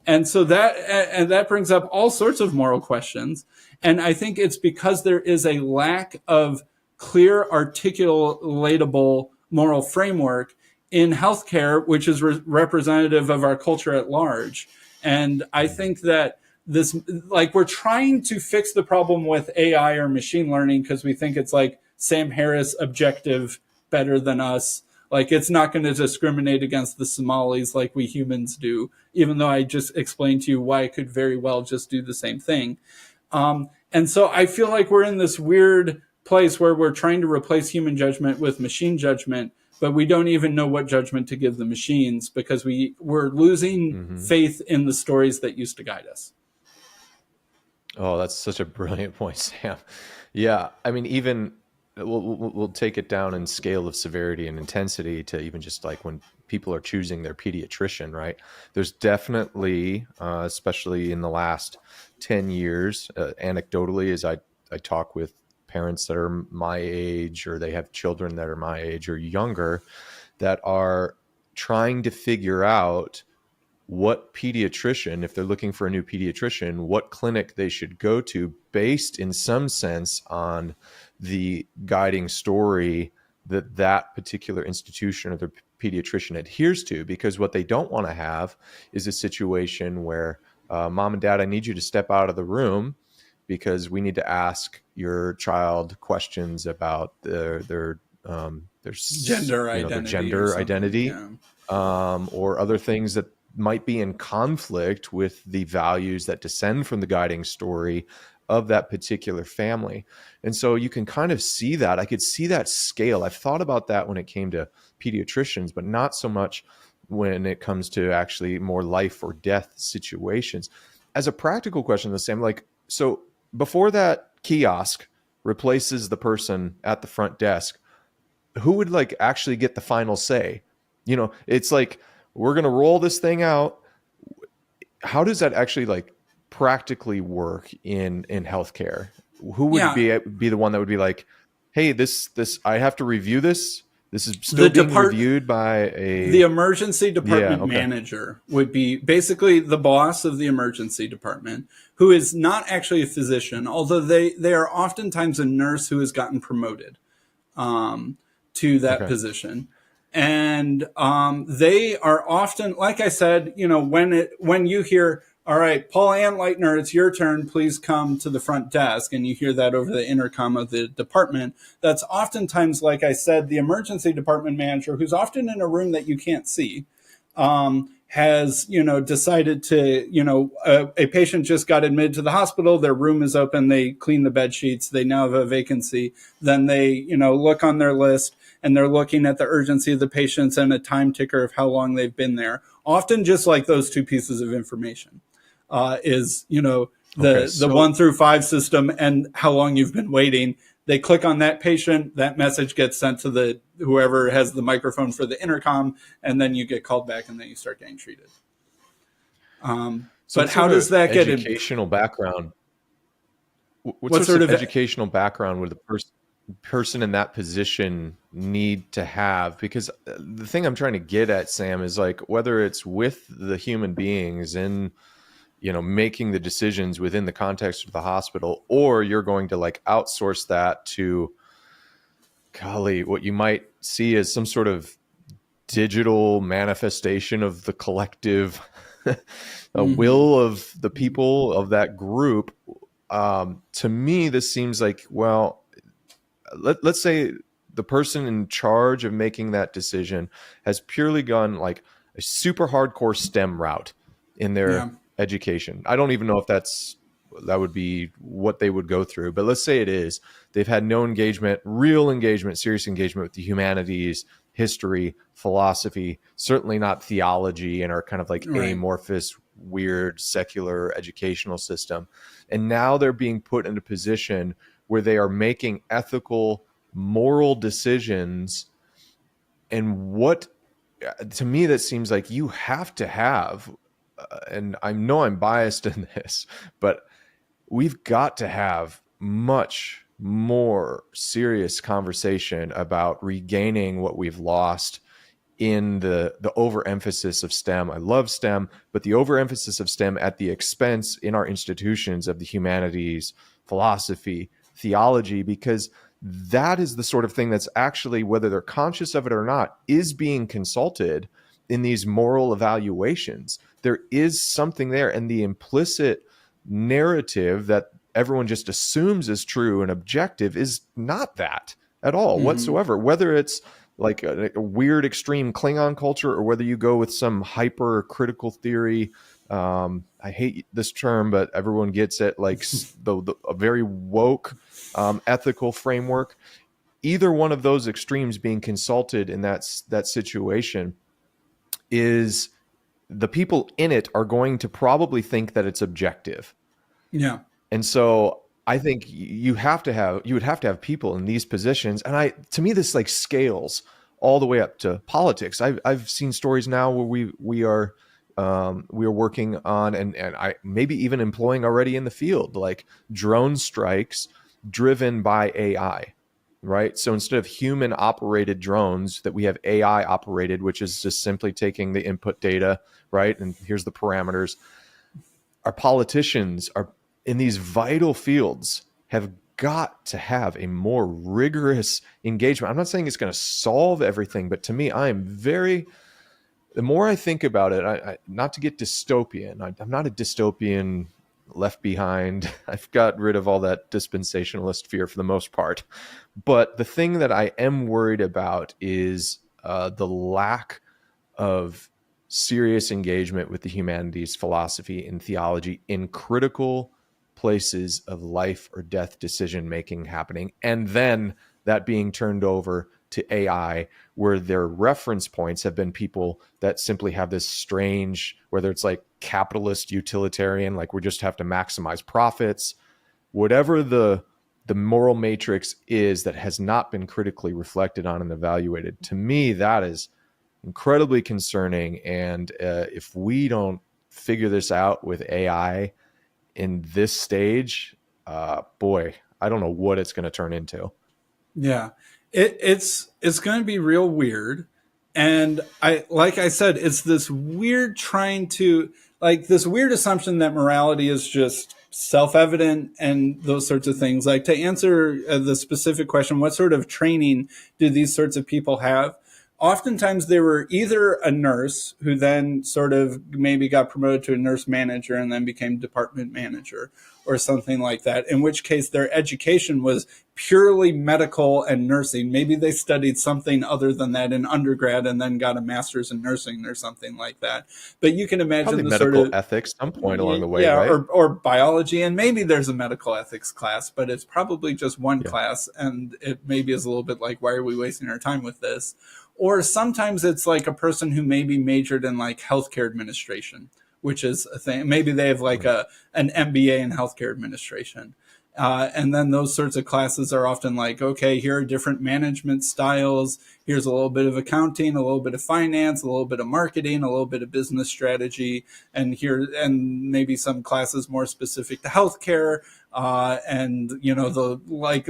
And so that brings up all sorts of moral questions. And I think it's because there is a lack of clear, articulatable moral framework in healthcare, which is representative of our culture at large. And I think that we're trying to fix the problem with AI or machine learning because we think it's like Sam Harris objective better than us. Like, it's not going to discriminate against the Somalis like we humans do, even though I just explained to you why it could very well just do the same thing. And so I feel like we're in this weird place where we're trying to replace human judgment with machine judgment, but we don't even know what judgment to give the machines because we're losing faith in the stories that used to guide us. Oh, that's such a brilliant point, Sam. Yeah, I mean, even we'll take it down in scale of severity and intensity to even just like when people are choosing their pediatrician, right? There's definitely, especially in the last 10 years, anecdotally, as I talk with parents that are my age, or they have children that are my age or younger, that are trying to figure out what pediatrician, if they're looking for a new pediatrician, what clinic they should go to based in some sense on the guiding story that particular institution or the pediatrician adheres to. Because what they don't want to have is a situation where mom and dad, I need you to step out of the room because we need to ask your child questions about their gender identity, their gender identity, or other things that might be in conflict with the values that descend from the guiding story of that particular family. And so you can kind of see that. I could see that scale. I've thought about that when it came to pediatricians, but not so much when it comes to actually more life or death situations. As a practical question, the same, like, so before that kiosk replaces the person at the front desk, who would like actually get the final say? You know, it's like, we're going to roll this thing out. How does that actually like practically work in healthcare? Who would be the one that would be like, hey, this, I have to review this. This is still being reviewed by the emergency department manager would be basically the boss of the emergency department, who is not actually a physician, although they are oftentimes a nurse who has gotten promoted to that position. And they are often, like I said, you know, when you hear, all right, Paul Anleitner, it's your turn, please come to the front desk, and you hear that over the intercom of the department, that's oftentimes, like I said, the emergency department manager, who's often in a room that you can't see, has, decided to, a patient just got admitted to the hospital, their room is open, they clean the bed sheets, they now have a vacancy, then they, look on their list and they're looking at the urgency of the patients and a time ticker of how long they've been there. Often just like those two pieces of information is, the 1 through 5 system and how long you've been waiting. They click on that patient, that message gets sent to the whoever has the microphone for the intercom, and then you get called back and then you start getting treated. But how does that get educational background? What sort of educational background would the person in that position need to have? Because the thing I'm trying to get at, Sam, is like whether it's with the human beings in making the decisions within the context of the hospital, or you're going to like outsource that to, golly, what you might see as some sort of digital manifestation of the collective will of the people of that group. To me, this seems like, well, let's say the person in charge of making that decision has purely gone like a super hardcore STEM route in their education. I don't even know if that would be what they would go through, but let's say it is. They've had no engagement, real engagement, serious engagement with the humanities, history, philosophy, certainly not theology, and are kind of like amorphous, weird, secular educational system. And now they're being put in a position where they are making ethical, moral decisions. And what, to me, that seems like you have to have, and I know I'm biased in this, but we've got to have much more serious conversation about regaining what we've lost in the overemphasis of STEM. I love STEM, but the overemphasis of STEM at the expense in our institutions of the humanities, philosophy, theology, because that is the sort of thing that's actually, whether they're conscious of it or not, is being consulted in these moral evaluations. There is something there, and the implicit narrative that everyone just assumes is true and objective is not that at all whatsoever. Whether it's like a weird extreme Klingon culture, or whether you go with some hyper critical theory, I hate this term, but everyone gets it, like a very woke ethical framework. Either one of those extremes being consulted in that situation is, the people in it are going to probably think that it's objective. Yeah. And so I think you would have to have people in these positions. And to me, this like scales all the way up to politics. I've seen stories now where we are working on, and I maybe even employing already in the field, like drone strikes driven by AI. Right. So instead of human operated drones, that we have AI operated, which is just simply taking the input data, right? And here's the parameters. Our politicians are in these vital fields have got to have a more rigorous engagement. I'm not saying it's going to solve everything, but to me, the more I think about it, not to get dystopian, I'm not a dystopian left behind. I've got rid of all that dispensationalist fear for the most part. But the thing that I am worried about is the lack of serious engagement with the humanities, philosophy, and theology in critical places of life or death decision making happening, and then that being turned over to AI, where their reference points have been people that simply have this strange, whether it's like capitalist utilitarian, like we just have to maximize profits, whatever the moral matrix is that has not been critically reflected on and evaluated. To me, that is incredibly concerning. And if we don't figure this out with AI in this stage, boy, I don't know what it's going to turn into. Yeah, it's going to be real weird. And like I said, it's this weird this weird assumption that morality is just self-evident and those sorts of things. Like, to answer the specific question, what sort of training do these sorts of people have? oftentimes they were either a nurse who then sort of maybe got promoted to a nurse manager and then became department manager or something like that, in which case their education was purely medical and nursing. Maybe they studied something other than that in undergrad and then got a master's in nursing or something like that. But you can imagine Probably the medical sort of ethics some point along the way, yeah, right? or biology, and maybe there's a medical ethics class, but it's probably just one class, and it maybe is a little bit like, why are we wasting our time with this? Or sometimes it's like a person who maybe majored in like healthcare administration, which is a thing. Maybe they have like an MBA in healthcare administration. And then those sorts of classes are often like, okay, here are different management styles. Here's a little bit of accounting, a little bit of finance, a little bit of marketing, a little bit of business strategy, and maybe some classes more specific to healthcare. And,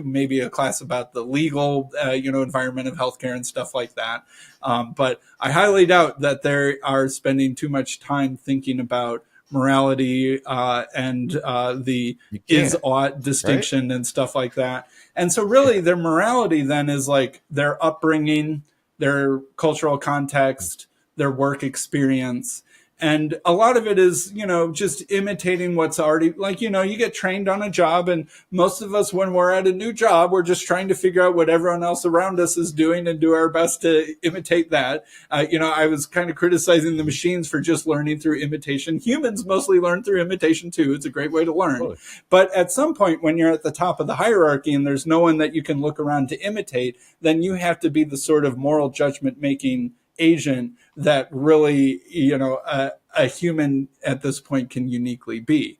maybe a class about the legal, environment of healthcare and stuff like that. But I highly doubt that they are spending too much time thinking about morality and the is-ought distinction, right? And stuff like that. And so really their morality then is like their upbringing, their cultural context, their work experience. And a lot of it is, just imitating what's already, like, you get trained on a job, and most of us, when we're at a new job, we're just trying to figure out what everyone else around us is doing and do our best to imitate that. I was kind of criticizing the machines for just learning through imitation. Humans mostly learn through imitation too. It's a great way to learn. Totally. But at some point, when you're at the top of the hierarchy and there's no one that you can look around to imitate, then you have to be the sort of moral judgment making agent that really, a human at this point can uniquely be.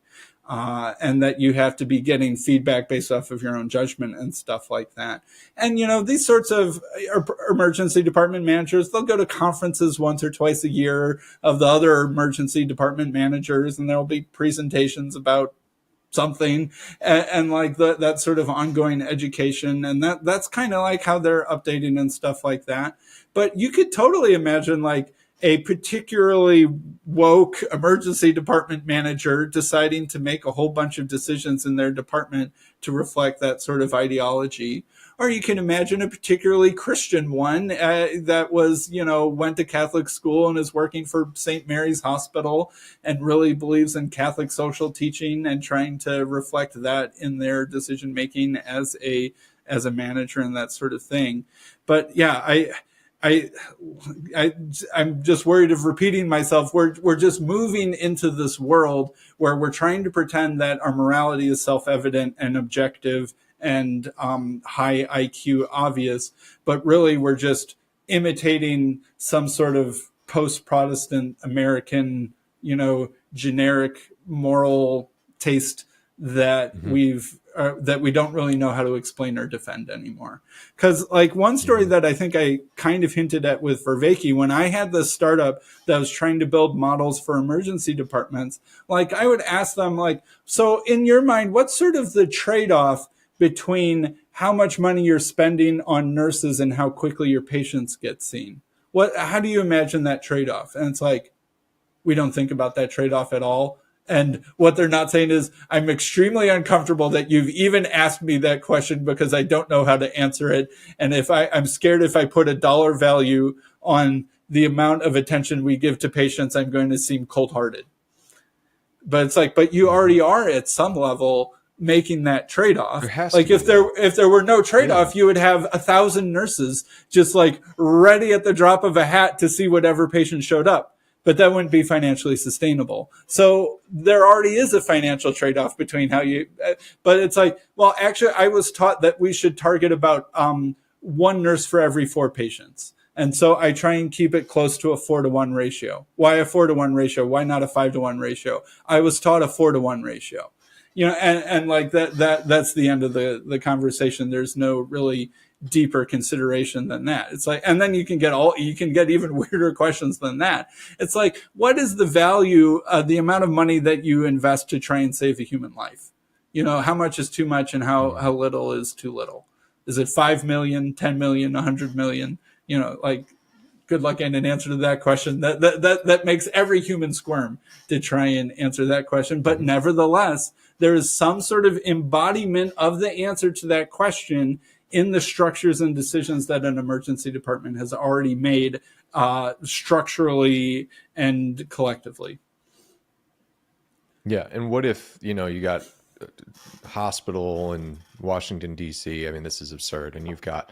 And that you have to be getting feedback based off of your own judgment and stuff like that. And, these sorts of emergency department managers, they'll go to conferences once or twice a year of the other emergency department managers, and there'll be presentations about something and like that sort of ongoing education. And that's kind of like how they're updating and stuff like that. But you could totally imagine like a particularly woke emergency department manager deciding to make a whole bunch of decisions in their department to reflect that sort of ideology. Or you can imagine a particularly Christian one that was, went to Catholic school and is working for St. Mary's Hospital and really believes in Catholic social teaching and trying to reflect that in their decision making as a manager and that sort of thing. But yeah, I'm just worried of repeating myself. We're just moving into this world where we're trying to pretend that our morality is self-evident and objective and high IQ obvious, but really we're just imitating some sort of post-Protestant American, generic moral taste that that we don't really know how to explain or defend anymore. Because like one story that I think I kind of hinted at with Vervaeke, when I had this startup that was trying to build models for emergency departments, like I would ask them like, so in your mind, what's sort of the trade-off between how much money you're spending on nurses and how quickly your patients get seen? How do you imagine that trade-off? And it's like, we don't think about that trade-off at all. And what they're not saying is, I'm extremely uncomfortable that you've even asked me that question because I don't know how to answer it. And I'm scared if I put a dollar value on the amount of attention we give to patients, I'm going to seem cold-hearted. But it's like, but you already are at some level making that trade-off. Like if there were no trade-off, you would have 1,000 nurses just like ready at the drop of a hat to see whatever patient showed up. But that wouldn't be financially sustainable. So there already is a financial trade-off between but it's like, well, actually I was taught that we should target about one nurse for every 4 patients. And so I try and keep it close to a 4-to-1 ratio. Why a 4-to-1 ratio? Why not a 5-to-1 ratio? I was taught a 4-to-1 ratio. And like that's the end of the conversation. There's no really deeper consideration than that. It's like, and then you can get even weirder questions than that. It's like, what is the value, the amount of money that you invest to try and save a human life? How much is too much and how little is too little? Is it 5 million, 10 million, 100 million? Like, good luck getting an answer to that question. That makes every human squirm to try and answer that question. But nevertheless, there is some sort of embodiment of the answer to that question in the structures and decisions that an emergency department has already made structurally and collectively. Yeah. And what if, you got a hospital in Washington, D.C.? I mean, this is absurd. And you've got,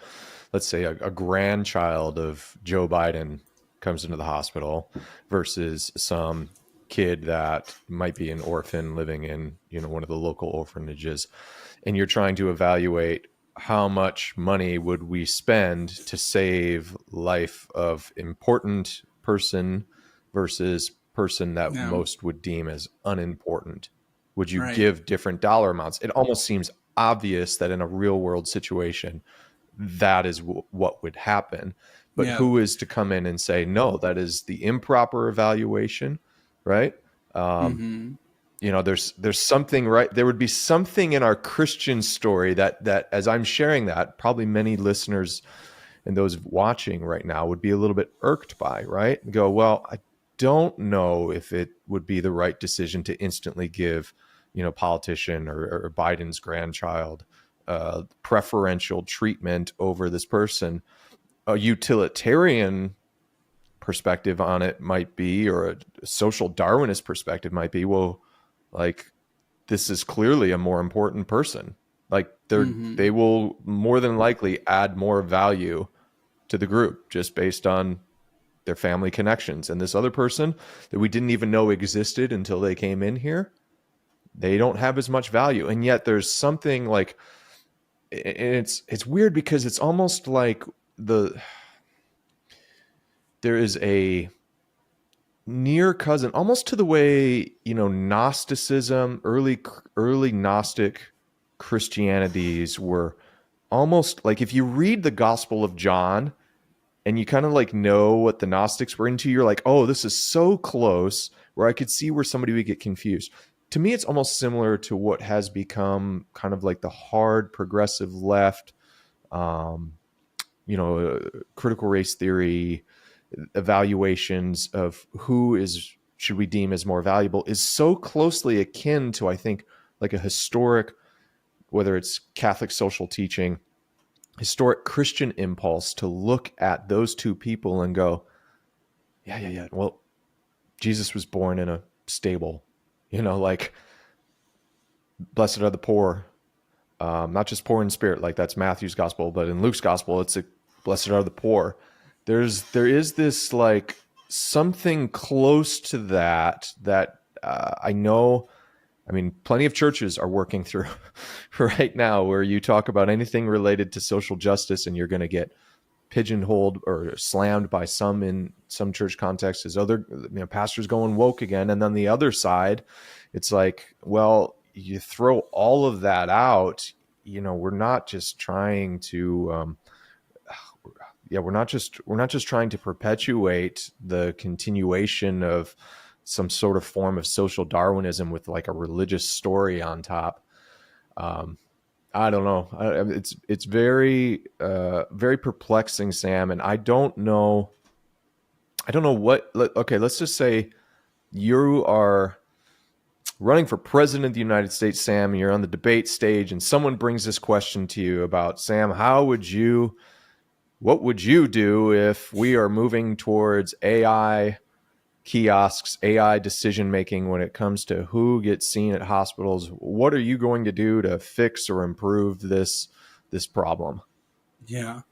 let's say, a grandchild of Joe Biden comes into the hospital versus some kid that might be an orphan living in, one of the local orphanages. And you're trying to evaluate how much money would we spend to save life of important person versus person that most would deem as unimportant. Would you give different dollar amounts? It almost seems obvious that in a real world situation, that is what would happen. But who is to come in and say, no, that is the improper evaluation, right? There's something, right? There would be something in our Christian story that as I'm sharing that, probably many listeners and those watching right now would be a little bit irked by, right? And go, well, I don't know if it would be the right decision to instantly give, politician or Biden's grandchild preferential treatment over this person. A utilitarian perspective on it might be, or a social Darwinist perspective might be, well, like, this is clearly a more important person. Like, they will more than likely add more value to the group just based on their family connections. And this other person that we didn't even know existed until they came in here, they don't have as much value. And yet there's something like, it's weird because it's almost like there is a near cousin almost to the way, Gnosticism, early Gnostic Christianities were almost like, if you read the Gospel of John and you kind of like know what the Gnostics were into, you're like, oh, this is so close, where I could see where somebody would get confused. To me, it's almost similar to what has become kind of like the hard progressive left, critical race theory evaluations of should we deem as more valuable, is so closely akin to, I think, like a historic, whether it's Catholic social teaching, historic Christian impulse to look at those two people and go, yeah. Well, Jesus was born in a stable, like, blessed are the poor, not just poor in spirit, like that's Matthew's gospel, but in Luke's gospel, it's blessed are the poor. There is this like something close to that I know. I mean, plenty of churches are working through right now, where you talk about anything related to social justice and you're going to get pigeonholed or slammed by some in some church contexts as other, pastors going woke again. And then the other side, it's like, well, you throw all of that out. We're not just trying to, we're not just trying to perpetuate the continuation of some sort of form of social Darwinism with like a religious story on top. I don't know. It's very, very perplexing, Sam. And I don't know what, okay, let's just say you are running for president of the United States, Sam, and you're on the debate stage and someone brings this question to you about, Sam, what would you do if we are moving towards AI kiosks, AI decision-making when it comes to who gets seen at hospitals? What are you going to do to fix or improve this problem? Yeah.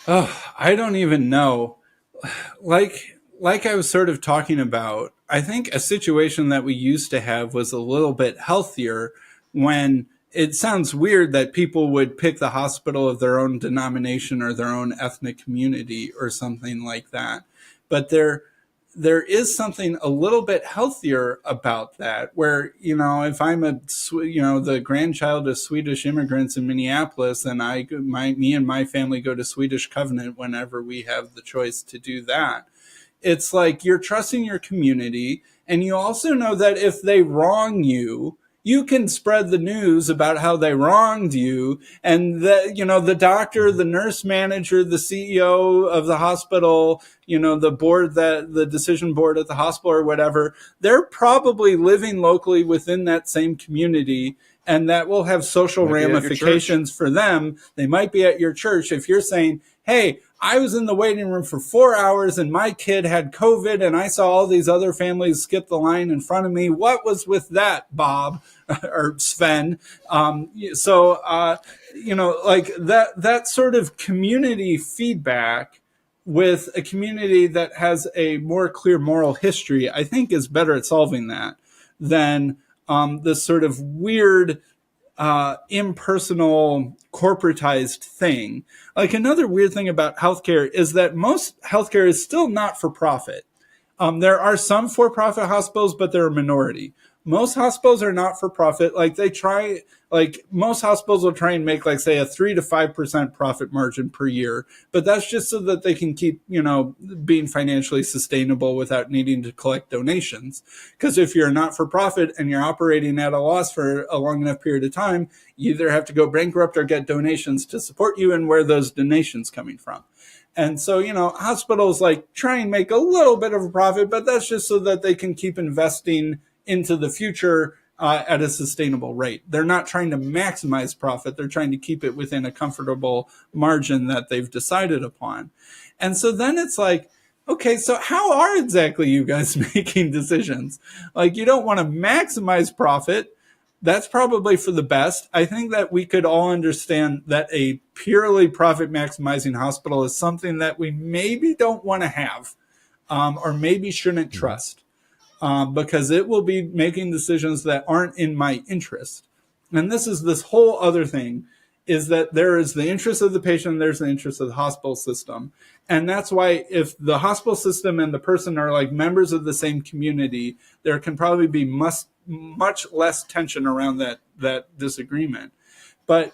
Oh, I don't even know. Like I was sort of talking about, I think a situation that we used to have was a little bit healthier, when it sounds weird that people would pick the hospital of their own denomination or their own ethnic community or something like that. But there is something a little bit healthier about that, where, if I'm the grandchild of Swedish immigrants in Minneapolis, and me and my family go to Swedish Covenant whenever we have the choice to do that. It's like you're trusting your community, and you also know that if they wrong you, you can spread the news about how they wronged you, and the doctor, the nurse manager, the CEO of the hospital, the board, the decision board at the hospital or whatever, they're probably living locally within that same community. And that will have social ramifications for them. They might be at your church. If you're saying, hey, I was in the waiting room for 4 hours and my kid had COVID and I saw all these other families skip the line in front of me. What was with that, Bob or Sven? Like that sort of community feedback with a community that has a more clear moral history, I think is better at solving that than this sort of weird impersonal, corporatized thing. Like another weird thing about healthcare is that most healthcare is still not for profit. There are some for-profit hospitals, but they're a minority. Most hospitals are not for profit. Most hospitals will try and make, like, say, a 3 to 5% profit margin per year. But that's just so that they can keep, being financially sustainable without needing to collect donations. Because if you're not for profit and you're operating at a loss for a long enough period of time, you either have to go bankrupt or get donations to support you, and where are those donations coming from? And so, hospitals try and make a little bit of a profit, but that's just so that they can keep investing into the future at a sustainable rate. They're not trying to maximize profit. They're trying to keep it within a comfortable margin that they've decided upon. And so then it's like, okay, so how are exactly you guys making decisions? You don't want to maximize profit. That's probably for the best. I think that we could all understand that a purely profit maximizing hospital is something that we maybe don't want to have, or maybe shouldn't trust, because it will be making decisions that aren't in my interest. And this whole other thing is that there is the interest of the patient, and there's the interest of the hospital system. And that's why if the hospital system and the person are members of the same community, there can probably be much less tension around that disagreement. But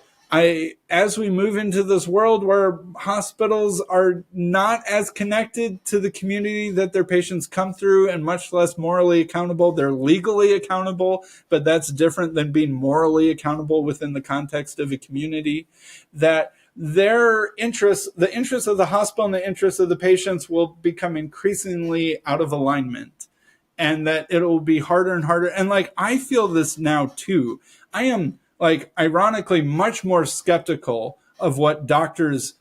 as we move into this world where hospitals are not as connected to the community that their patients come through and much less morally accountable, they're legally accountable, but that's different than being morally accountable within the context of a community, that their interests, the interests of the hospital and the interests of the patients, will become increasingly out of alignment. And that it will be harder and harder. And I feel this now too. I am ironically much more skeptical of what doctors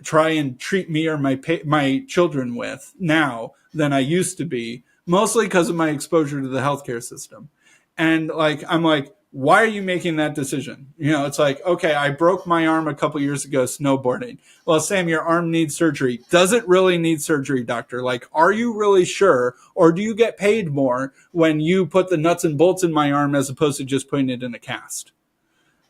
try and treat me or my children with now than I used to be, mostly because of my exposure to the healthcare system. And I'm why are you making that decision? It's okay, I broke my arm a couple years ago snowboarding. Well, Sam, your arm needs surgery. Does it really need surgery, doctor? Are you really sure? Or do you get paid more when you put the nuts and bolts in my arm as opposed to just putting it in a cast?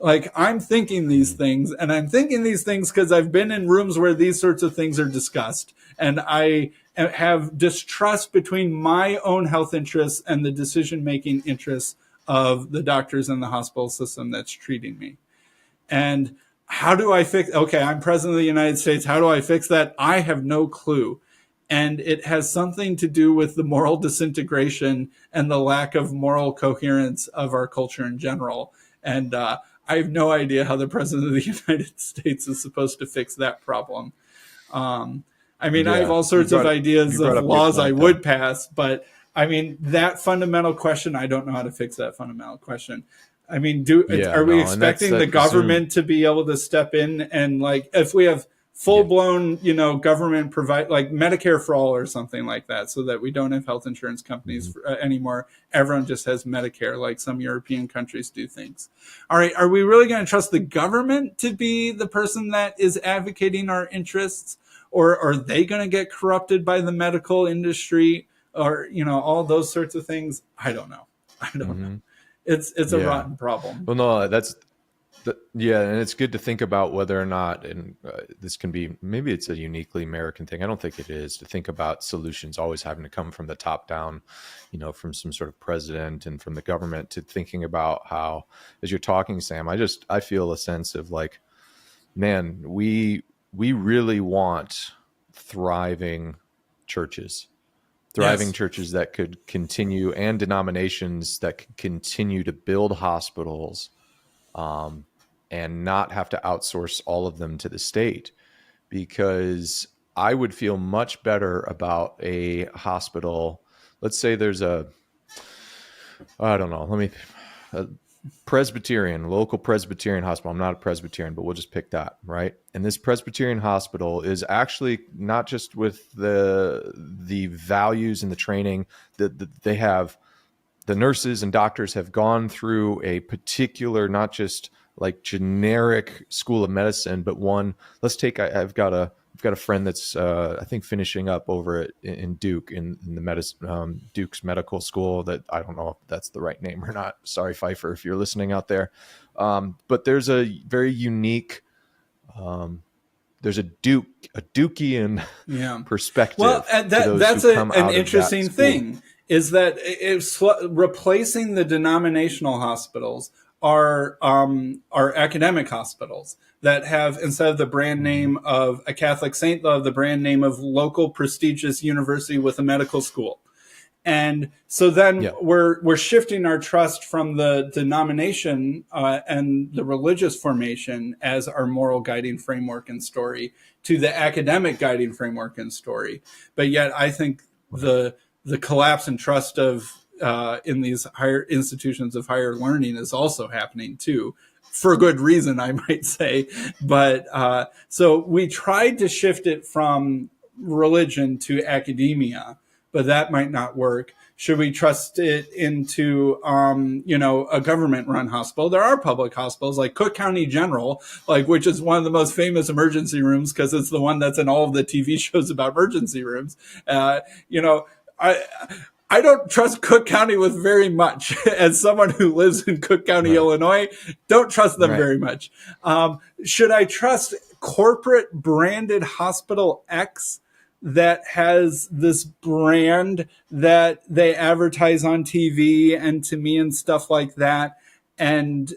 I'm thinking these things, and I'm thinking these things because I've been in rooms where these sorts of things are discussed. And I have distrust between my own health interests and the decision-making interests of the doctors and the hospital system that's treating me. And how do I fix? Okay, I'm president of the United States. How do I fix that? I have no clue. And it has something to do with the moral disintegration and the lack of moral coherence of our culture in general. And I have no idea how the president of the United States is supposed to fix that problem. I have all sorts of ideas of laws I would pass, but that fundamental question, I don't know how to fix that fundamental question. Are we expecting the government to be able to step in and if we have full-blown, government provide Medicare for all or something like that, so that we don't have health insurance companies anymore. Everyone just has Medicare, like some European countries do things. All right, are we really going to trust the government to be the person that is advocating our interests, or are they going to get corrupted by the medical industry? Or, all those sorts of things. I don't know. know. It's a rotten problem. Well, no, and it's good to think about whether or not, and this can be, maybe it's a uniquely American thing. I don't think it is, to think about solutions always having to come from the top down, from some sort of president and from the government, to thinking about how, as you're talking, Sam, I feel a sense of man, we really want thriving churches. Churches that could continue, and denominations that could continue to build hospitals, and not have to outsource all of them to the state. Because I would feel much better about a hospital. Let's say there's local Presbyterian hospital. I'm not a Presbyterian, but we'll just pick that, right? And this Presbyterian hospital is actually not just with the values and the training that they have. The nurses and doctors have gone through a particular, not just like generic school of medicine, but one. Let's take. I've got a friend that's I think finishing up over in Duke in the medicine Duke's medical school. That I don't know if that's the right name or not. Sorry, Pfeiffer, if you're listening out there. But there's a very unique. There's a Dukean perspective. Well, and that's an interesting thing. Is that it's replacing the denominational hospitals are academic hospitals that have, instead of the brand name of a Catholic saint, they'll have the brand name of local prestigious university with a medical school. And so then we're shifting our trust from the denomination and the religious formation as our moral guiding framework and story to the academic guiding framework and story. But yet I think the collapse and trust of in these higher institutions of higher learning is also happening too, for good reason, I might say. But so we tried to shift it from religion to academia, but that might not work. Should we trust it into, a government-run hospital? There are public hospitals like Cook County General, which is one of the most famous emergency rooms because it's the one that's in all of the TV shows about emergency rooms. I don't trust Cook County with very much. As someone who lives in Cook County, Illinois, don't trust them very much. Should I trust corporate branded hospital X that has this brand that they advertise on TV and to me and stuff like that? And,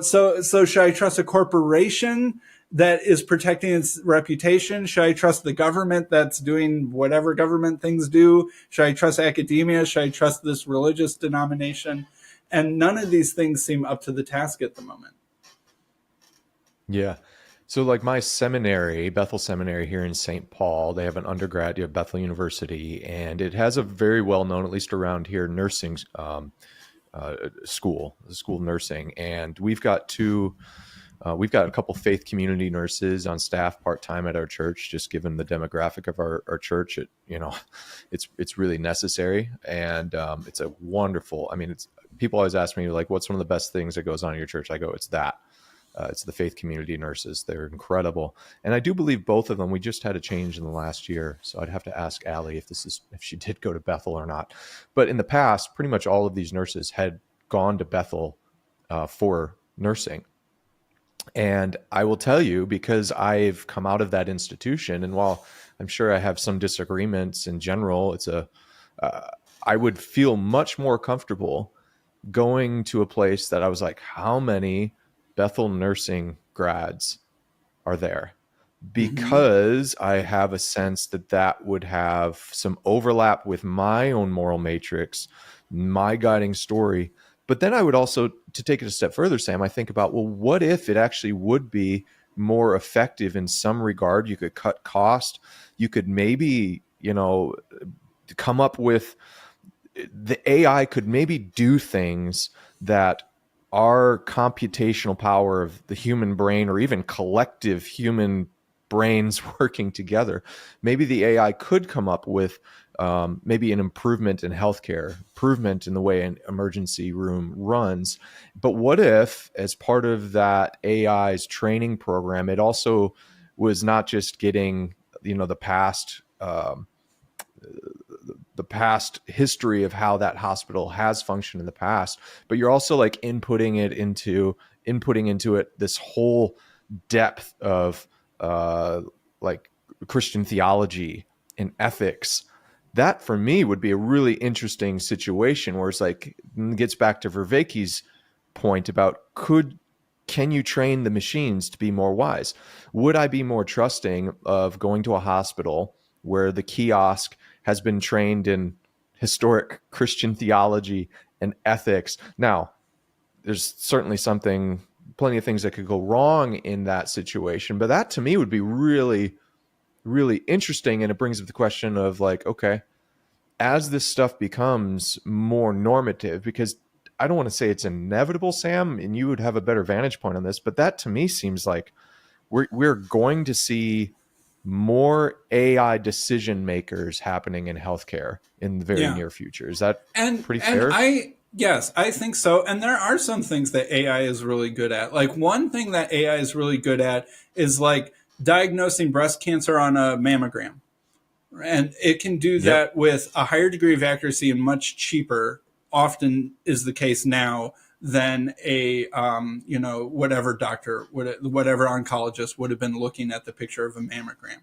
so should I trust a corporation that is protecting its reputation? Should I trust the government that's doing whatever government things do? Should I trust academia? Should I trust this religious denomination? And none of these things seem up to the task at the moment. Yeah. So like my seminary, Bethel Seminary here in St. Paul, they have an undergrad at Bethel University, and it has a very well-known, at least around here, nursing school of nursing. And we've got a couple faith community nurses on staff part-time at our church, just given the demographic of our church. It's really necessary. And it's a wonderful, people always ask me, like, what's one of the best things that goes on in your church? I go, it's that. It's the faith community nurses. They're incredible. And I do believe both of them, we just had a change in the last year. So I'd have to ask Allie if she did go to Bethel or not. But in the past, pretty much all of these nurses had gone to Bethel for nursing. And I will tell you, because I've come out of that institution, and while I'm sure I have some disagreements in general, I would feel much more comfortable going to a place that I was like, how many Bethel nursing grads are there? Because I have a sense that would have some overlap with my own moral matrix, my guiding story. But then I would also, to take it a step further, Sam, I think about, well, what if it actually would be more effective in some regard? You could cut cost. You could maybe, come up with, the AI could maybe do things that our computational power of the human brain, or even collective human brains working together, maybe the AI could come up with maybe an improvement in healthcare, improvement in the way an emergency room runs. But what if, as part of that AI's training program, it also was not just getting, the past history of how that hospital has functioned in the past, but you're also like inputting into it this whole depth of like Christian theology and ethics. That for me would be a really interesting situation, where it's like, it gets back to Vervaeke's point about can you train the machines to be more wise? Would I be more trusting of going to a hospital where the kiosk has been trained in historic Christian theology and ethics? Now, there's certainly plenty of things that could go wrong in that situation, but that to me would be really, really interesting. And it brings up the question of like, okay, as this stuff becomes more normative, because I don't want to say it's inevitable, Sam, and you would have a better vantage point on this, but that to me seems like we're going to see more AI decision makers happening in healthcare in the very Yeah. near future. Is that And pretty fair? yes, I think so. And there are some things that AI is really good at. Like one thing that AI is really good at is like diagnosing breast cancer on a mammogram. And it can do Yep. that with a higher degree of accuracy and much cheaper, often is the case now, than a whatever doctor whatever oncologist would have been looking at the picture of a mammogram.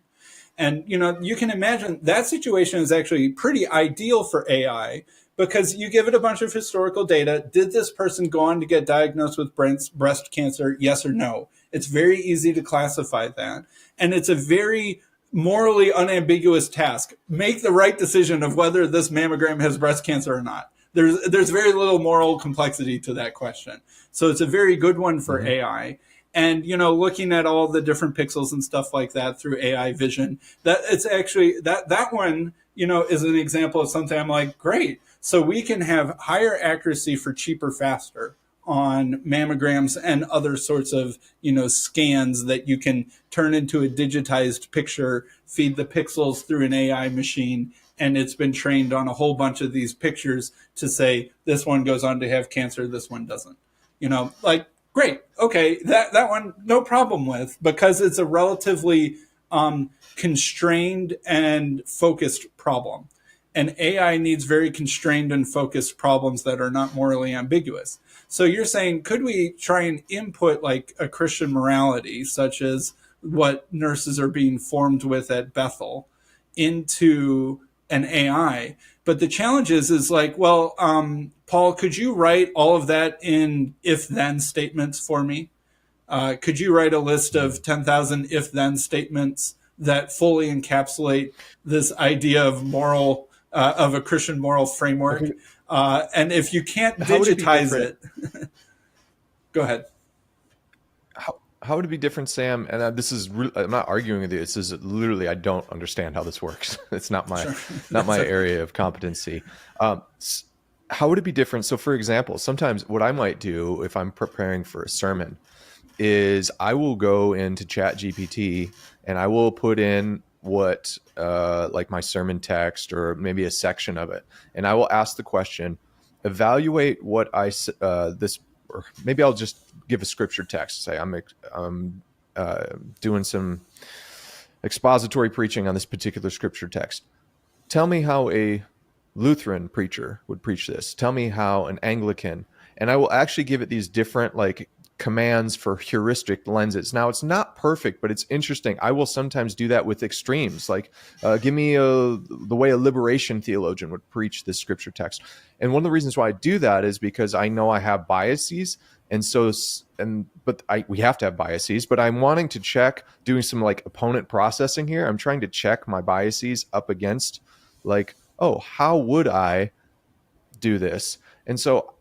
And you can imagine that situation is actually pretty ideal for AI because you give it a bunch of historical data. Did this person go on to get diagnosed with breast cancer? Yes or no? It's very easy to classify that. And it's a very morally unambiguous task. Make the right decision of whether this mammogram has breast cancer or not. There's very little moral complexity to that question. So it's a very good one for AI. And looking at all the different pixels and stuff like that through AI vision, that it's actually that one is an example of something I'm like, great. So we can have higher accuracy for cheaper, faster on mammograms and other sorts of scans that you can turn into a digitized picture, feed the pixels through an AI machine, and it's been trained on a whole bunch of these pictures to say this one goes on to have cancer, this one doesn't. Like, great, okay, that one no problem with, because it's a relatively constrained and focused problem. And AI needs very constrained and focused problems that are not morally ambiguous. So you're saying, could we try and input like a Christian morality, such as what nurses are being formed with at Bethel, into an AI? But the challenge is like, well, Paul, could you write all of that in if-then statements for me? Could you write a list of 10,000 if-then statements that fully encapsulate this idea of of a Christian moral framework? Okay. And if you can't How would it be digitize different? it, go ahead. How would it be different, Sam? And this is I'm not arguing with you. This is literally, I don't understand how this works. It's not my area of competency. How would it be different? So, for example, sometimes what I might do if I'm preparing for a sermon is I will go into ChatGPT and I will put in what like my sermon text or maybe a section of it, and I will ask the question, evaluate what this, or maybe I'll just give a scripture text. Say I'm doing some expository preaching on this particular scripture text. Tell me how a Lutheran preacher would preach this. Tell me how an Anglican, and I will actually give it these different like commands for heuristic lenses. Now, it's not perfect, but it's interesting. I will sometimes do that with extremes, like give me the way a liberation theologian would preach this scripture text. And one of the reasons why I do that is because I know I have biases. And so, we have to have biases, but I'm wanting to check, doing some like opponent processing here. I'm trying to check my biases up against like, oh, how would I do this? And so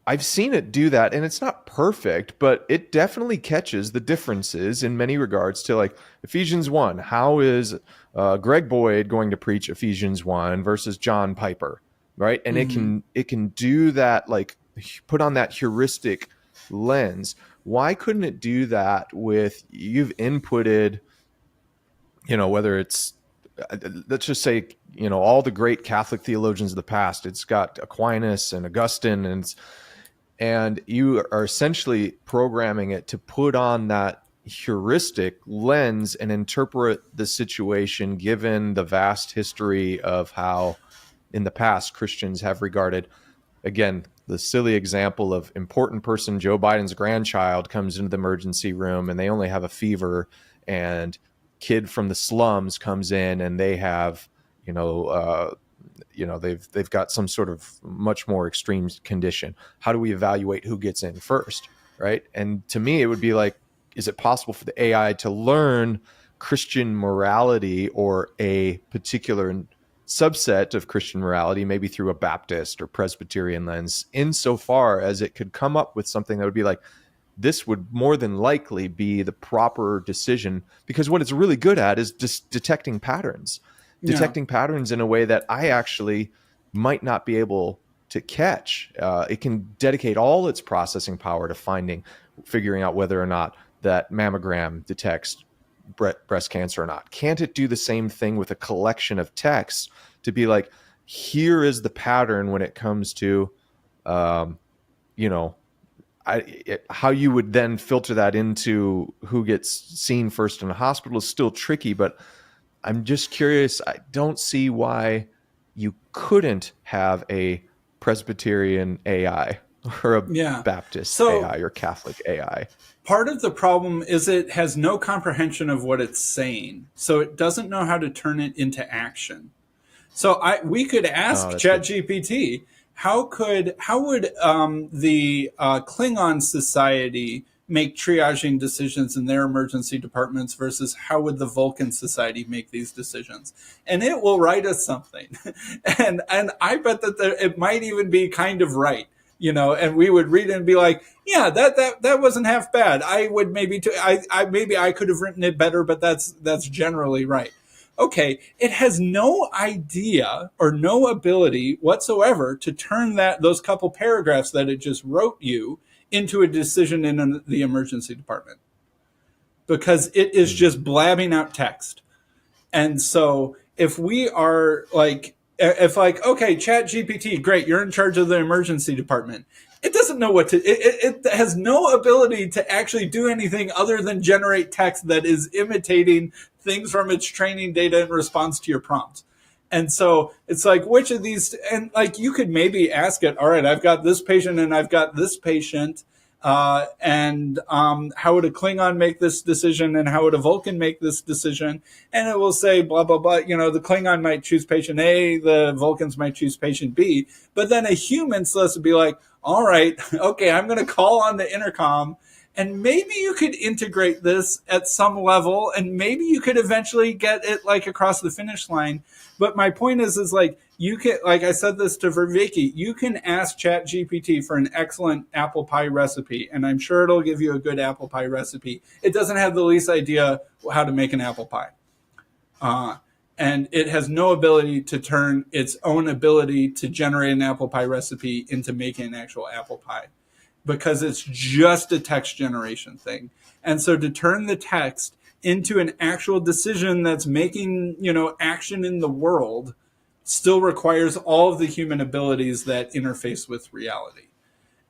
I've seen it do that, and it's not perfect, but it definitely catches the differences in many regards to like Ephesians 1. How is Greg Boyd going to preach Ephesians 1 versus John Piper, right? And it can do that, like put on that heuristic lens. Why couldn't it do that with, you've inputted, whether it's, let's just say, all the great Catholic theologians of the past. It's got Aquinas and Augustine, and you are essentially programming it to put on that heuristic lens and interpret the situation given the vast history of how in the past Christians have regarded, again, the silly example of important person Joe Biden's grandchild comes into the emergency room and they only have a fever, and kid from the slums comes in and they have they've got some sort of much more extreme condition. How do we evaluate who gets in first, right? And to me, it would be like, is it possible for the AI to learn Christian morality or a particular subset of Christian morality, maybe through a Baptist or Presbyterian lens, insofar as it could come up with something that would be like, this would more than likely be the proper decision? Because what it's really good at is just detecting patterns in a way that I actually might not be able to catch. It can dedicate all its processing power to figuring out whether or not that mammogram detects breast cancer or not. Can't it do the same thing with a collection of texts to be like, here is the pattern when it comes to, you know, how you would then filter that into who gets seen first in a hospital is still tricky, but I'm just curious. I don't see why you couldn't have a Presbyterian AI or a Baptist AI or Catholic AI. Part of the problem is it has no comprehension of what it's saying, so it doesn't know how to turn it into action. So we could ask ChatGPT, how would the Klingon society make triaging decisions in their emergency departments versus how would the Vulcan society make these decisions? And it will write us something, and I bet that it might even be kind of right. And we would read it and be like, yeah, that wasn't half bad. I would maybe I could have written it better, but that's generally right. Okay, it has no idea or no ability whatsoever to turn those couple paragraphs that it just wrote you into a decision in the emergency department, because it is just blabbing out text. And so if we are okay, ChatGPT, great, you're in charge of the emergency department. It doesn't know what to, it has no ability to actually do anything other than generate text that is imitating things from its training data in response to your prompts. And so it's like, which of these, and like you could maybe ask it, all right, I've got this patient and I've got this patient. And how would a Klingon make this decision, and how would a Vulcan make this decision? And it will say blah, blah, blah. The Klingon might choose patient A, the Vulcans might choose patient B. But then a human supposed to be like, all right, okay, I'm going to call on the intercom. And maybe you could integrate this at some level, and maybe you could eventually get it like across the finish line. But my point is like, you can, like I said this to Verviki, you can ask ChatGPT for an excellent apple pie recipe, and I'm sure it'll give you a good apple pie recipe. It doesn't have the least idea how to make an apple pie. And it has no ability to turn its own ability to generate an apple pie recipe into making an actual apple pie, because it's just a text generation thing. And so to turn the text into an actual decision that's making, action in the world still requires all of the human abilities that interface with reality.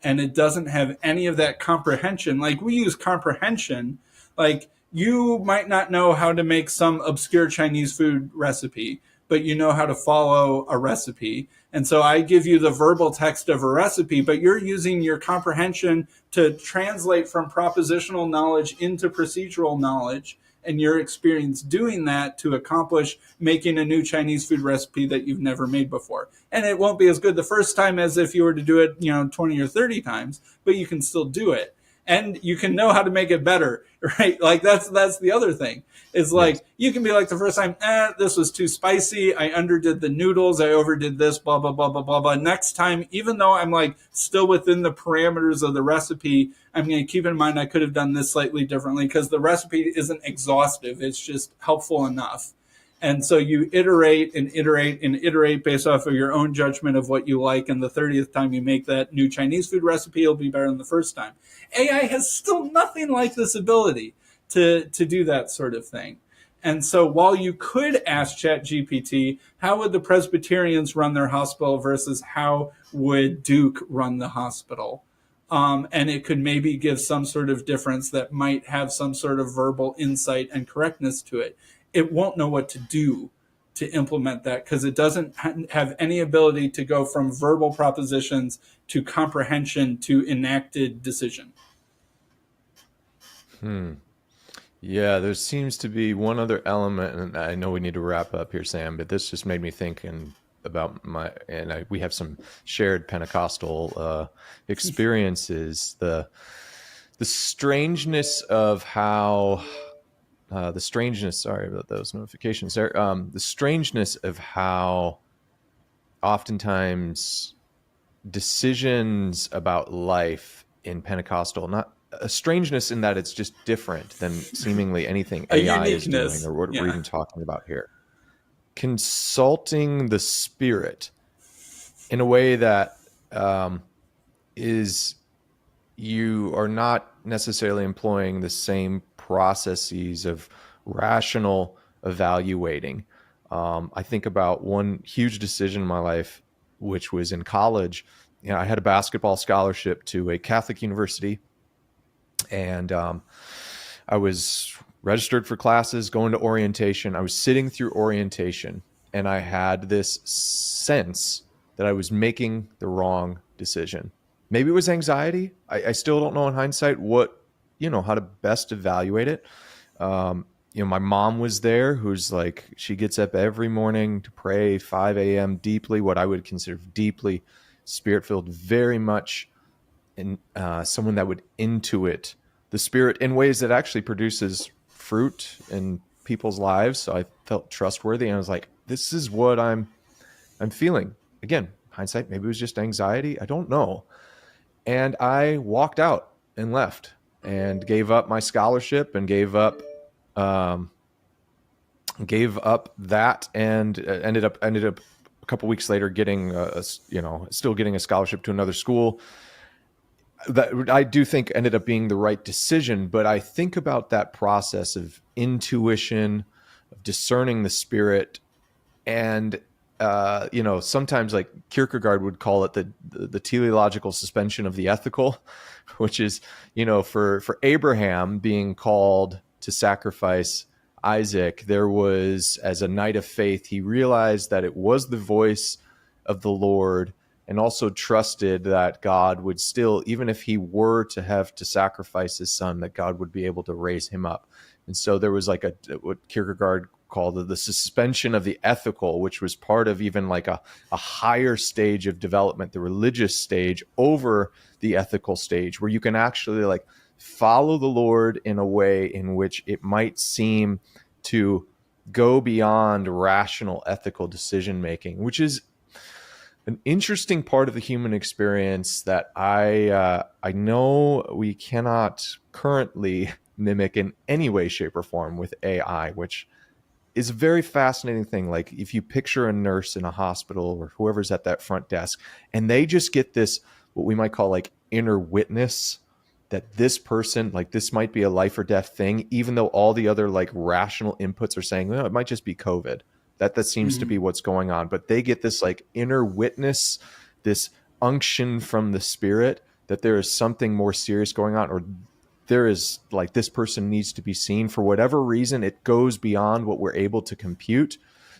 And it doesn't have any of that comprehension. Like, we use comprehension. Like, you might not know how to make some obscure Chinese food recipe, but you know how to follow a recipe. And so I give you the verbal text of a recipe, but you're using your comprehension to translate from propositional knowledge into procedural knowledge, and your experience doing that to accomplish making a new Chinese food recipe that you've never made before. And it won't be as good the first time as if you were to do it, 20 or 30 times, but you can still do it. And you can know how to make it better, right? Like, that's the other thing. Is like, yes, you can be like the first time, this was too spicy. I underdid the noodles. I overdid this, blah, blah, blah, blah, blah, blah. Next time, even though I'm like still within the parameters of the recipe, I'm going to keep in mind I could have done this slightly differently, because the recipe isn't exhaustive. It's just helpful enough. And so you iterate and iterate and iterate based off of your own judgment of what you like. And the 30th time you make that new Chinese food recipe, it'll be better than the first time. AI has still nothing like this ability to do that sort of thing. And so while you could ask ChatGPT, how would the Presbyterians run their hospital versus how would Duke run the hospital? And it could maybe give some sort of difference that might have some sort of verbal insight and correctness to it. It won't know what to do to implement that, because it doesn't have any ability to go from verbal propositions to comprehension to enacted decision. Yeah, there seems to be one other element, and I know we need to wrap up here, Sam, but this just made me thinking about we have some shared Pentecostal experiences. The strangeness of how sorry about those notifications there. The strangeness of how oftentimes decisions about life in Pentecostal, not a strangeness in that it's just different than seemingly anything AI is doing or what we're even talking about here. Consulting the Spirit in a way that is you are not necessarily employing the same processes of rational evaluating. I think about one huge decision in my life, which was in college. You know, I had a basketball scholarship to a Catholic university, and I was registered for classes, going to orientation. I was sitting through orientation, and I had this sense that I was making the wrong decision. Maybe it was anxiety. I still don't know in hindsight how to best evaluate it. My mom was there, who's like, she gets up every morning to pray 5 a.m. deeply, what I would consider deeply spirit-filled, very much in someone that would intuit the Spirit in ways that actually produces fruit in people's lives. So I felt trustworthy, and I was like, this is what I'm feeling. Again, hindsight, maybe it was just anxiety. I don't know. And I walked out and left and gave up my scholarship and gave up that, and ended up a couple weeks later getting still getting a scholarship to another school that I do think ended up being the right decision. But I think about that process of intuition, of discerning the Spirit, and sometimes, like Kierkegaard would call it, the teleological suspension of the ethical, which is, for Abraham being called to sacrifice Isaac, there was, as a knight of faith, he realized that it was the voice of the Lord, and also trusted that God would still, even if he were to have to sacrifice his son, that God would be able to raise him up. And so there was like what Kierkegaard called the suspension of the ethical, which was part of even like a higher stage of development, the religious stage over the ethical stage, where you can actually like follow the Lord in a way in which it might seem to go beyond rational ethical decision making, which is an interesting part of the human experience that I know we cannot currently mimic in any way, shape, or form with AI, which is a very fascinating thing. Like, if you picture a nurse in a hospital or whoever's at that front desk, and they just get this, what we might call like inner witness, that this person, like, this might be a life or death thing, even though all the other like rational inputs are saying, no, it might just be COVID. That seems to be what's going on. But they get this like inner witness, this unction from the Spirit that there is something more serious going on, or there is like, this person needs to be seen for whatever reason. It goes beyond what we're able to compute.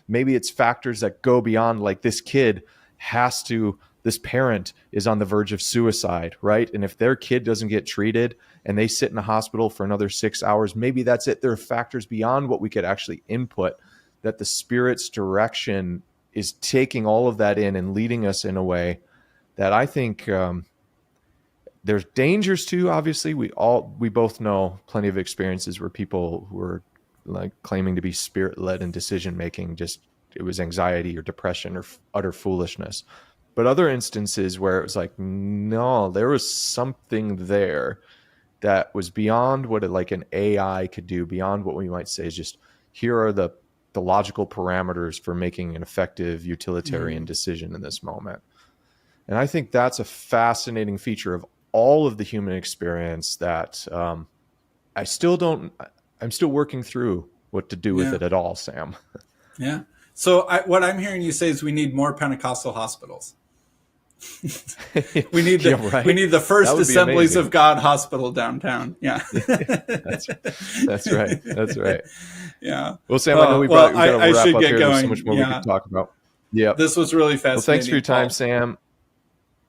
Maybe it's factors that go beyond, like, this parent is on the verge of suicide, right? And if their kid doesn't get treated and they sit in a hospital for another 6 hours, maybe that's it. There are factors beyond what we could actually input, that the Spirit's direction is taking all of that in and leading us in a way that I think there's dangers to. Obviously, we both know plenty of experiences where people who are like claiming to be Spirit-led in decision making, just it was anxiety or depression or utter foolishness. But other instances where it was like, no, there was something there that was beyond what like an AI could do, beyond what we might say is just, here are the logical parameters for making an effective utilitarian decision in this moment. And I think that's a fascinating feature of all of the human experience that I'm still working through what to do with it at all, Sam. Yeah. So what I'm hearing you say is we need more Pentecostal hospitals. we need the First Assemblies of God hospital downtown. Yeah. That's right. Yeah. Well, Sam, I know we got to wrap up here. Going. There's so much more we could talk about. Yeah. This was really fascinating. Well, thanks for your time, Paul. Sam.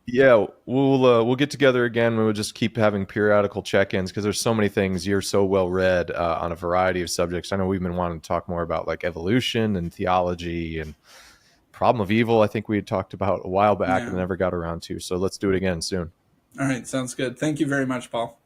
Yeah, we'll get together again. We'll just keep having periodical check-ins, because there's so many things. You're so well read on a variety of subjects. I know we've been wanting to talk more about like evolution and theology and problem of evil. I think we had talked about a while back and never got around to. So let's do it again soon. All right, sounds good. Thank you very much, Paul.